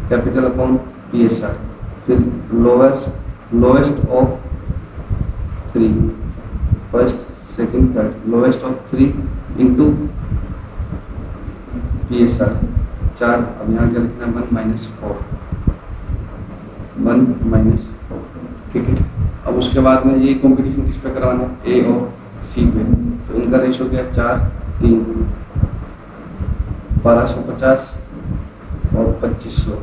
Capital upon PSR। फिर lowest of 3, first second third, lowest of 3 into PSR 4। अब यहाँ क्या लिखना है? 1 - 4। ठीक है। अब उसके बाद में ये कंपटीशन किस पे करवाना है? ए और सी पे। तो इनका रेशो क्या है? 4 3 1250 और 2500।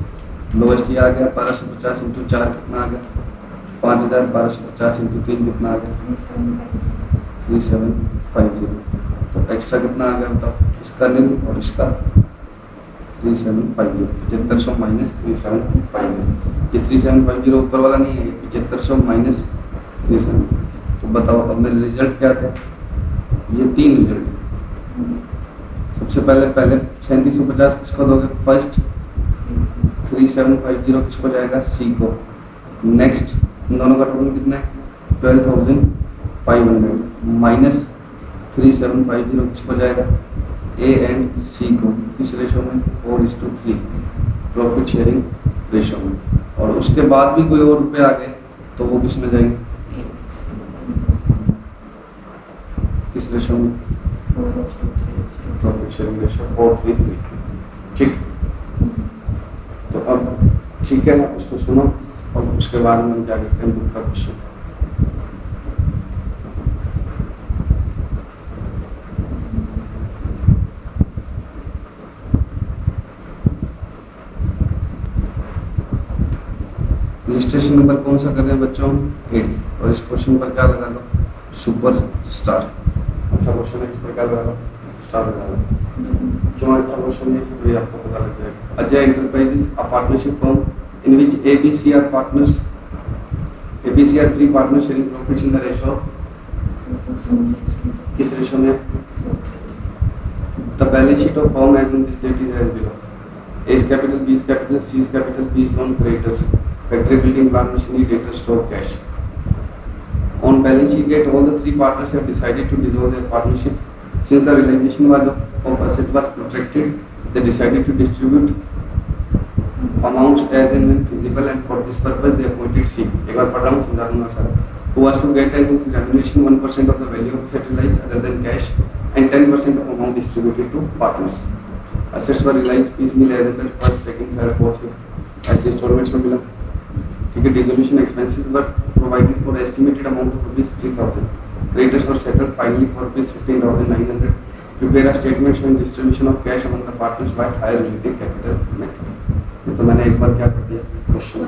लोएस्ट ये आ गया 1250 इंटू 4 कितना आ गया? 5000। 1250 इंटू 3 कितना आ गया? 3750। तो एक्स्ट्रा कितना आ गया बताओ? इसका नील और इसका 3750। 7500 माइनस 3750। ये 3750 ऊपर वाला नहीं है, 7500 माइनस 37। तो बताओ अब मेरे रिजल्ट क्या थे? ये 3 रिजल्ट है। सबसे पहले 3750 किसको दोगे? फर्स्ट 3750 किसको जाएगा? सी को। नेक्स्ट इन दोनों का टोटल कितना है? 12,500 माइनस 3750 किसको जाएगा? ए एंड सी को। किस रेशो में? 4:3 प्रॉफिट शेयरिंग रेशो में। और उसके बाद भी कोई और रुपए आ गए तो वो किस में जाएंगे? किस रेशो में? Profit sharing ratio 4:3। ठीक। तो अब ठीक है ना, उसको सुनो और उसके बाद में हम क्या करते हैं? बुक का क्वेश्चन। रजिस्ट्रेशन नंबर कौन सा कर रहे हैं बच्चों? 8। और इस क्वेश्चन पर क्या लगा लो? Super star. अच्छा क्वेश्चन है, इस पर क्या लगा लो? स्टार लगा लो। क्यों अच्छा क्वेश्चन है ये आपको पता लग जाएगा। Ajay enterprises a partnership firm in which ABC are partners, ABC are 3 partners sharing profits in the ratio of, किस रेशियो में? The balance sheet of firm as on this date is as below. A is capital, B is capital, C is capital, B is loan, creditors, factory, building, plant, machinery, debtors, stock, cash. On balance sheet date, all the 3 partners have decided to dissolve their partnership. Since the realization of asset was protracted, they decided to distribute amounts as and when feasible, and for this purpose they appointed C. एक बार पढ़ रहा हूँ, समझा दूंगा sir. Who was to get as his remuneration 1% of the value of asset realized other than cash, and 10% of amount distributed to partners. Assets were realized piecemeal as under first, second, third, fourth, fifth ऐसे installments में मिला. ठीक है. Dissolution expenses were provided for estimated amount of rupees 3,000. Creditors were settled finally for rupees 15,900. Prepare a statement showing distribution of cash among the partners by higher relative capital method. ये तो मैंने एक बार क्या कर दिया question.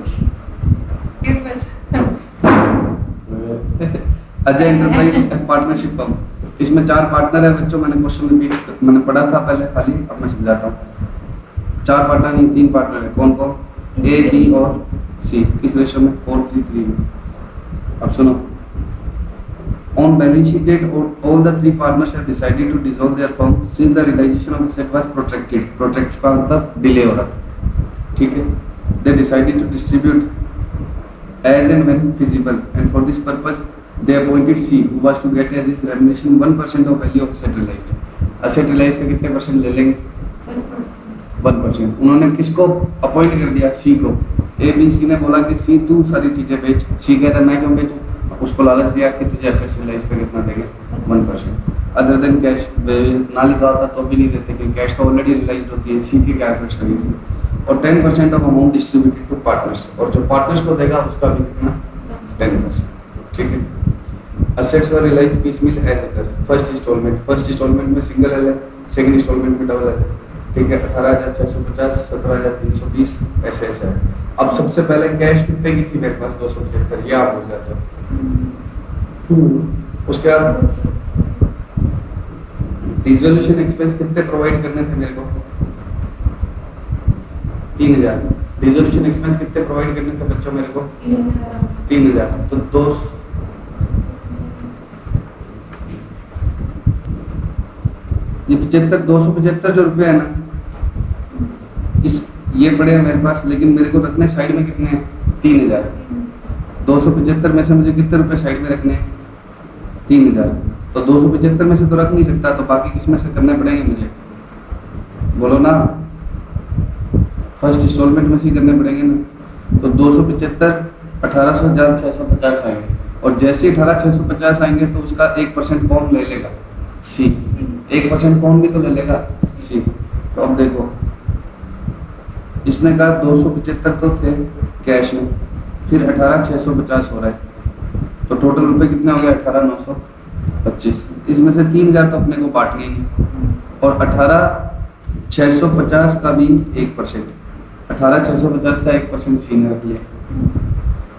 Ajay enterprise partnership firm, इसमें 4 partner है बच्चों. मैंने क्वेश्चन रिपीट मैंने पढ़ा था पहले खाली, अब मैं समझाता हूँ. 4 पार्टनर नहीं, 3 पार्टनर है. कौन कौन? A, B और C. किस रेशियो में? 4:3 में. अब सुनो. On balance sheet date, all the 3 partners have decided to dissolve their firm since the realization of asset was protracted. Protracted का मतलब डिले हो रहा था. ठीक है. They decided to distribute as and when feasible, and for this purpose they appointed C, who was to get as his remuneration 1% of value of asset realized. Asset realized का कितने percent ले लेंगे? 1%. उन्होंने किसको अपॉइंट कर दिया? C को. A, B, C ने बोला कि C तू सारी चीजें बेच. C कह रहा है मैं क्यों बेचूं? उसको लालच दिया कि तुझे एसेट्स रिलाइज का कितना देंगे? 1%. अदर देन कैश ना लिखा होता तो भी नहीं देते, क्योंकि कैश तो ऑलरेडी रिलाइज होती है. C की क्या एफर्ट्स करेंगे इसमें? और 10% of amount distributed to partners, और जो पार्टनर्स को देगा उसका भी कितना? 10%. ठीक है. Assets were realized piecemeal as under first installment में सिंगल एल है, सेकंड इंस्टॉलमेंट में डबल एल है. ठीक है. 18,650, 17,320 ऐसे ऐसे है. अब सबसे पहले कैश कितने की थी मेरे पास? 275. ये आप बोल जाते हो. उसके बाद डिसोल्यूशन एक्सपेंस कितने प्रोवाइड करने थे मेरे को? 3,000. डिसोल्यूशन एक्सपेंस कितने प्रोवाइड करने थे बच्चों मेरे को? 3,000. तो 275 जो रुपए है ना, इस ये पड़े हैं मेरे पास, लेकिन मेरे को रखने साइड में कितने हैं? 3,000. 275 में से मुझे कितने रुपए साइड में रखने हैं? 3,000. तो 275 में से तो रख नहीं सकता, तो बाकी किस में से करने पड़ेंगे मुझे? बोलो ना. फर्स्ट इंस्टॉलमेंट में से करने पड़ेंगे ना. तो 275 18,650 आएंगे, और जैसे 18,650 आएंगे तो उसका 1% कौन ले लेगा? C. 1% कौन भी तो ले लेगा? C. तो अब देखो, इसने कहा 275 तो थे कैश में, फिर 18,650 हो रहा है, तो टोटल रुपए कितने हो गए? 18,925. इसमें से 3,000 तो अपने को बांटने ही, और 18,650 का भी 1%. 18,650 का 1% C ने रख लिया,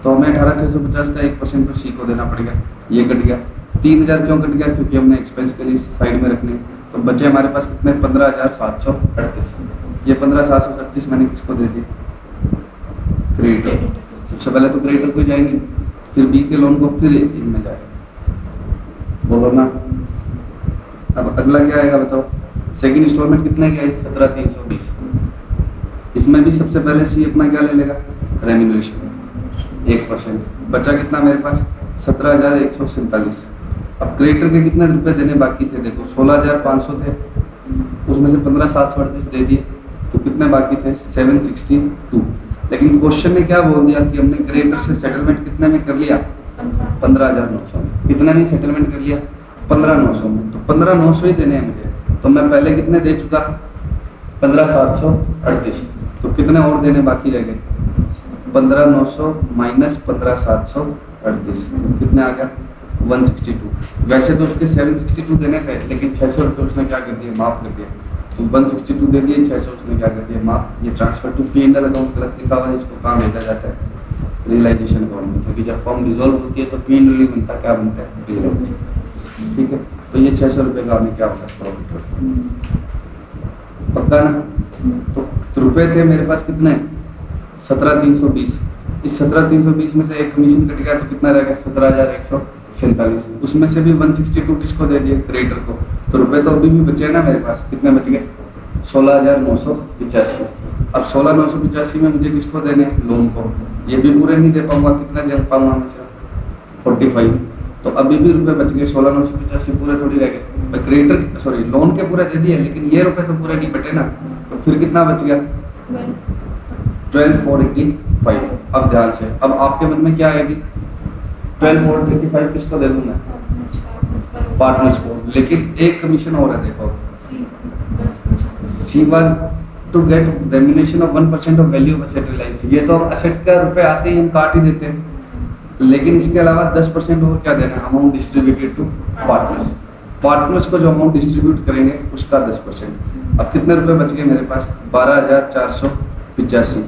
तो हमें 18,650 का 1% तो C को देना पड़ेगा. ये कट गया. 3,000 क्यों कट गया? क्योंकि हमने एक्सपेंस के लिए साइड में रखने. तो बचे हमारे पास कितने? 15,738. ये 15,738 मैंने किसको दे दिया? क्रेडिटर. सबसे पहले तो क्रेडिटर को जाएंगे, फिर बी के लोन को, फिर इनमें जाएगा. बोलो ना. अब अगला क्या आएगा बताओ? सेकंड इंस्टॉलमेंट कितने की आई? 17,320. इसमें भी सबसे पहले सी अपना क्या ले लेगा? रेम्यूनरेशन 1%. बचा कितना मेरे पास? 17,147. अब क्रेडिटर के कितने रुपए देने बाकी थे? देखो 16,500 थे, उसमें से 15,738 दे दिए, तो कितने बाकी थे? 762. लेकिन क्वेश्चन ने क्या बोल दिया कि हमने क्रेडिटर से सेटलमेंट कितने में कर लिया? 15,900 में. कितने में सेटलमेंट कर लिया? 15,900 में. तो 15,900 ही देने हैं मुझे, तो मैं पहले कितने दे चुका? 15,738. तो कितने और देने बाकी रह गए? 15,900 माइनस 15,738 कितने आ गया? 162. वैसे तो उसके 762 देने थे, लेकिन 600 रुपये उसने क्या कर दिया? माफ कर दिया. तो 162 दे दिए, 600 उसने क्या कर दिया? माफ. ये ट्रांसफर टू P&L अकाउंट गलत लिखा हुआ है, इसको कहाँ भेजा जाता है? रियलाइजेशन अकाउंट में, क्योंकि जब फर्म डिसॉल्व होती है तो P&L बनता, क्या बनता है, रियलाइजेशन। ठीक है, तो ये 600 रुपये का आपने क्या होगा, प्रॉफिट। पक्का ना? तो रुपए थे मेरे पास कितने, 17,320। इस 17,320 में से एक कमीशन कट गया तो कितना रह गया, 17,147। उसमें से भी 162 किसको दे दिए, क्रेडिटर को। तो रुपए तो अभी भी बचे ना मेरे पास, कितने बच गए, 16,985। अब 16,985 में मुझे किसको देने, लोन को। ये भी पूरे नहीं दे पाऊंगा, कितना दे पाऊंगा मैं, सिर्फ 45। तो अभी भी रुपए बच गए, 16,985 पूरे थोड़ी रह गए। क्रेडिटर सॉरी लोन के पूरे दे दिए, लेकिन ये रुपए तो पूरे नहीं बटे ना। तो फिर कितना बच गया, 12,485। अब ध्यान से, अब आपके मन में क्या आएगी, 12,485 किसको दे दूं मैं, पार्टनर्स को। लेकिन एक कमीशन और है, देखो, C was to get remuneration of 1% of value of asset realised. ये तो हम एसेट का रुपए आते ही हम काट ही देते हैं, लेकिन इसके अलावा 10% और क्या देना है, amount distributed to partners. Partners को जो अमाउंट डिस्ट्रीब्यूट करेंगे उसका 10%। अब कितने रुपए बच गए मेरे पास, 12,485।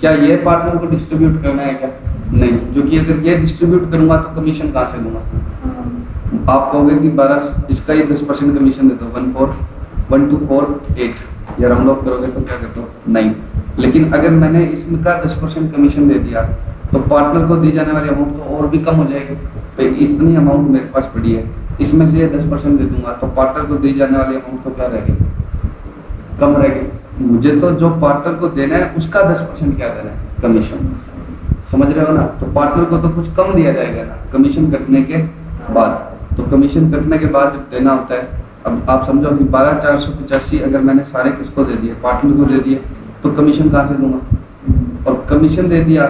क्या ये पार्टनर को डिस्ट्रीब्यूट करना है क्या, नहीं, क्योंकि अगर ये डिस्ट्रीब्यूट करूंगा तो कमीशन कहाँ से दूंगा। आप कहोगे कि 12, इसका ही 10% कमीशन दे दो, 1,248, या राउंड ऑफ करोगे तो क्या करते हो, 9। लेकिन अगर मैंने इसका 10% कमीशन दे दिया तो पार्टनर को दी जाने वाली अमाउंट तो और भी कम हो जाएगी। तो इतनी अमाउंट मेरे पास पड़ी है, इसमें से ये 10% दे दूंगा तो पार्टनर को दी जाने वाली अमाउंट तो क्या रहेगी, कम रहेगी। मुझे तो जो पार्टनर को देना है उसका 10% क्या देना है, कमीशन। समझ रहे हो ना? तो पार्टनर को तो कुछ कम दिया जाएगा ना कमीशन कटने के बाद। तो कमीशन कटने के बाद जब देना होता है, अब आप समझो कि 12,485 अगर मैंने सारे किसको दे दिए, पार्टनर को दे दिए, तो कमीशन कहाँ से दूंगा। और कमीशन दे दिया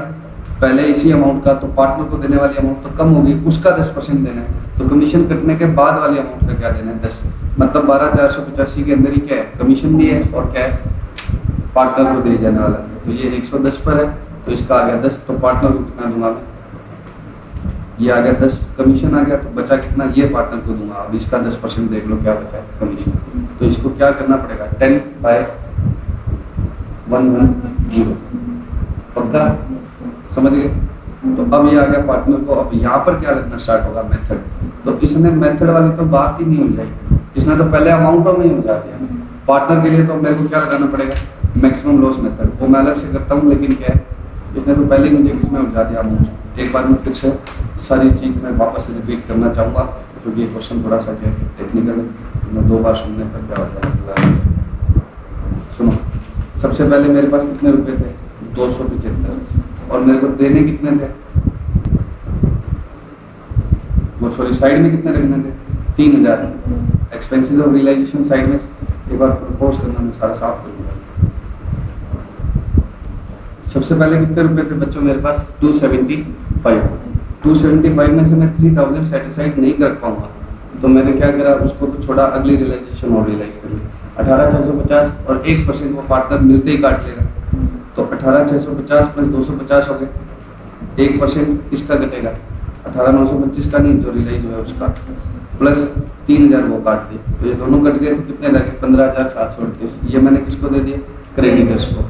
पहले इसी अमाउंट का, तो पार्टनर को देने वाली अमाउंट तो कम होगी, उसका 10% देना है। तो कमीशन कटने के बाद वाली अमाउंट का क्या देना है, 10। मतलब 12,485 के अंदर ही क्या है, कमीशन भी है और क्या है, पार्टनर को दिए जाने वाला। तो ये 110 पर है, तो इसका आ गया 10। तो पार्टनर को कितना दूंगा मैं, ये आ गया 10 कमीशन आ गया। तो बचा कितना, ये पार्टनर को दूंगा। अब इसका 10% देख लो क्या बचा है, कमीशन। तो इसको क्या करना पड़ेगा, 10/110। पक्का, समझ गए? तो अब ये आ गया पार्टनर को। अब यहाँ पर क्या लगना स्टार्ट होगा, मेथड। तो इसने मेथड वाली तो बात ही नहीं उलझाई, इसने तो पहले अमाउंटों में ही उलझा दिया। पार्टनर के लिए तो मेरे को क्या लगाना पड़ेगा, मैक्सिमम लॉस मेथड। वो मैं अलग से करता हूँ, लेकिन क्या है, इसने तो पहले ही मुझे किसमें उलझा दिया, अमाउंट। एक बार मैं फिर से सारी चीज़ मैं वापस से रिपीट करना चाहूँगा, क्योंकि ये क्वेश्चन थोड़ा सा क्या टेक्निकल है, मैं 2 बार सुनने पर क्या होता है। सुनो, सबसे पहले मेरे पास कितने रुपए थे, 275, और मेरे को देने कितने थे, वो सॉरी साइड में कितने रखने थे, 3,000। एक्सपेंसेस ऑफ रियलाइजेशन साइड में एक बार प्रपोज करना, मैं सारा साफ कर दूंगा। सबसे पहले कितने रुपए थे बच्चों मेरे पास, 275। 275 में से मैं 3,000 सेटिसाइड नहीं कर पाऊंगा, तो मैंने क्या करा, उसको तो छोड़ा, अगली रियलाइजेशन और रियलाइज कर ली। 18,650 और 1% वो पार्टनर मिलते ही काट लेगा। तो 18,650 प्लस 250 हो गए, 1% किसका कटेगा, 18,925 का नहीं, जो रियलाइज हुआ उसका, प्लस 3,000 वो काट दिए। तो ये दोनों कट गए, तो कितने लगे, 15,738। ये मैंने किसको दे दिए, क्रेडिटर्स को।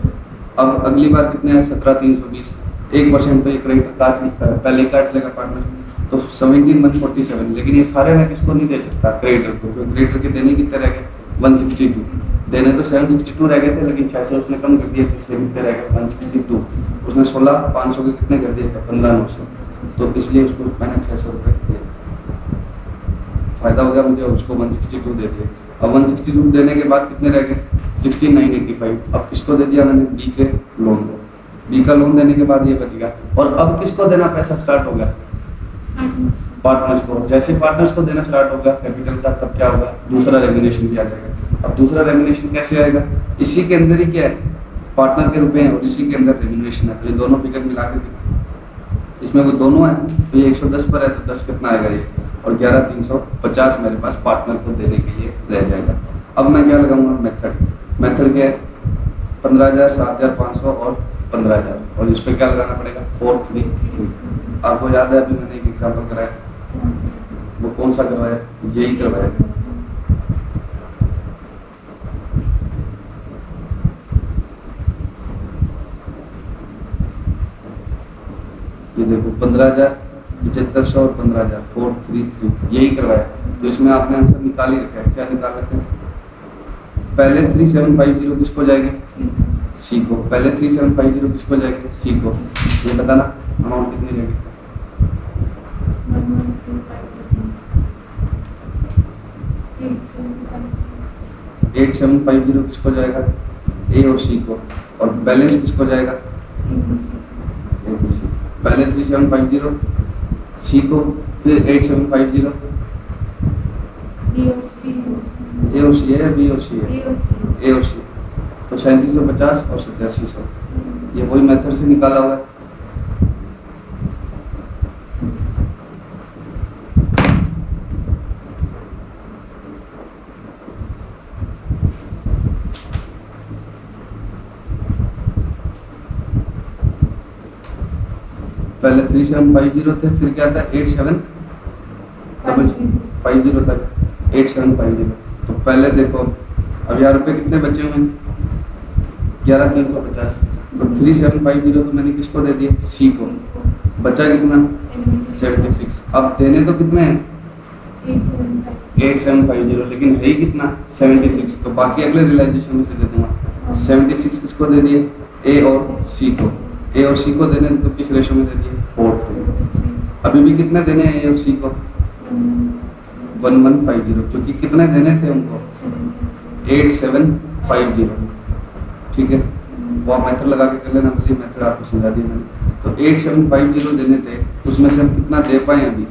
अब अगली बार कितने हैं, 17,320। 1% तो ये क्रेडिटर काट नहीं, पहले काट लेगा पार्टनर, तो 17,147। लेकिन ये सारे मैं किसको नहीं दे सकता, क्रेडिटर को, क्योंकि क्रेडिटर के देने कितने रह गए, 162। देने तो 762 रह गए थे, लेकिन 600 उसने कम कर दिए, तो इसलिए कितने रह गए, 162। उसने 16,500 के कितने कर दिए थे, 15,900। तो इसलिए उसको मैंने 600 रुपये दिए, फायदा हो गया मुझे, उसको 162 दे दिए। अब 162 देने के बाद कितने रह गए, 16,985। अब किसको दे दिया मैंने, बी के लोन को। बी का लोन देने के बाद ये बच गया। और अब किसको देना पैसा स्टार्ट हो गया, पार्टनर्स को। जैसे पार्टनर्स को देना स्टार्ट होगा कैपिटल का, तब क्या होगा, दूसरा रेम्युनरेशन भी आ जाएगा। अब दूसरा रेम्युनरेशन कैसे आएगा, इसी के अंदर ही क्या है, पार्टनर के रुपए हैं और इसी के अंदर रेम्युनरेशन है। तो ये दोनों फिगर मिला के इसमें वो दोनों है, तो ये 110 पर है, तो 10 कितना आएगा ये, और 11,350 मेरे पास पार्टनर को देने के लिए रह जाएगा। अब मैं क्या लगाऊंगा, मेथड। मेथड क्या है, 15,000, 7,500 और 15,000, और इस पर क्या लगाना पड़ेगा, 433। आपको याद है अभी मैंने एक एग्जाम्पल कराया, वो कौन सा करवाया, यही करवाया। ये देखो 15,000, 7500 और 15,000, 433 यही करवाया। तो इसमें आपने आंसर निकाल ही रखा है। क्या निकाल रखे हैं? पहले 3750 किसको जाएगी? सी को। पहले 3750 किसको जाएगी? सी को। ये बताना अमाउंट कितनी जाएगी? 8750 किसको जाएगा? ए और सी को। और बैलेंस किसको जाएगा? ABC। पहले 3750 सी को, फिर 8750 ए और सी है या बी और सी है? ए और सी। तो 3750 और 8700 ये वही मेथड से निकाला हुआ है। पहले 3750 थे, फिर क्या था? 8750 तक, 8750। तो पहले देखो अब यहाँ रुपये कितने बचे हुए हैं? 11,350। तो 3750 तो मैंने किसको दे दिया? सी को। बचा कितना? 76। अब देने तो कितने हैं? 8750, लेकिन है ही कितना? 76। तो बाकी अगले रियलाइजेशन में से दे दूंगा। 76 किसको दे दिए? ए और सी को। ए और सी को देने तो किस रेशो में दे दिए? 4:3। अभी भी कितने देने हैं ए और सी को? 1150, क्योंकि कितने देने थे उनको? 8750। ठीक है, वो आप मेथड लगा के कर लेना, मुझे मेथड आपको समझा दिया मैंने। तो 8750 देने थे, उसमें से हम कितना दे पाए अभी?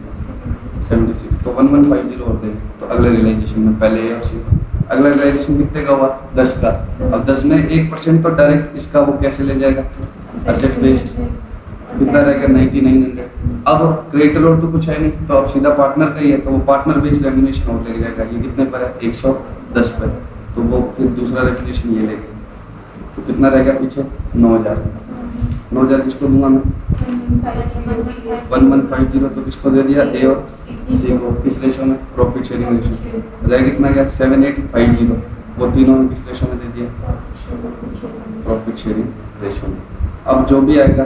76। तो 1150 और देंगे। तो अगले रियलाइजेशन में पहले ए और सी को। अगला रियलाइजेशन कितने का हुआ? 10 का। अब 10 में 1% तो डायरेक्ट इसका वो कैसे ले जाएगा? Asset based. कितना रहेगा? 9900। अब क्रेडिटर और तो कुछ है नहीं, तो अब सीधा पार्टनर का ही है, तो वो पार्टनर बेस्ड रेम्यूनरेशन और ले जाएगा। ये कितने पर है? 110 पर। तो वो फिर दूसरा रेम्यूनरेशन ये लेगा। तो कितना रहेगा पीछे? 9000। 9000 किसको दूंगा मैं? 1150 तो किसको दे दिया? ए और सी को। किस रेशो में? Profit sharing ratio. रहेगा कितना गया? 7850। वो तीनों में किस रेशो में दे दिया? प्रॉफिट शेयरिंग रेशो में। अब जो भी आएगा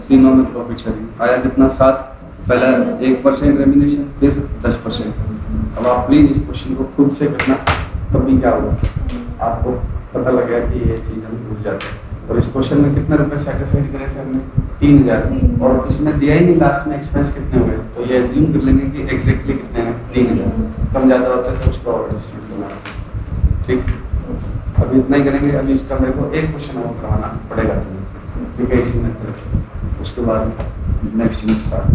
तीनों में प्रॉफिट शेयरिंग आया कितना? 7। पहला 1% रेम्यूनरेशन, फिर 10%। अब आप प्लीज इस क्वेश्चन को खुद से करना, तभी क्या होगा आपको पता लगेगा कि ये चीज़ हम भूल जाते हैं। और इस क्वेश्चन में कितने रुपए सेटिस्फाइड करे थे हमने? 3000। और इसमें दिया ही नहीं लास्ट में एक्सपेंस कितने हुए, तो ये एज्यूम कर लेंगे कि एग्जैक्टली कितने हैं? 3000। कम ज़्यादा होता है तो उसका और एडजस्टमेंट करना। ठीक, अभी इतना ही करेंगे। अभी इसका मेरे को एक क्वेश्चन और करवाना पड़ेगा, ठीक है, इसी में। उसके बाद नेक्स्ट यूनिट स्टार्ट।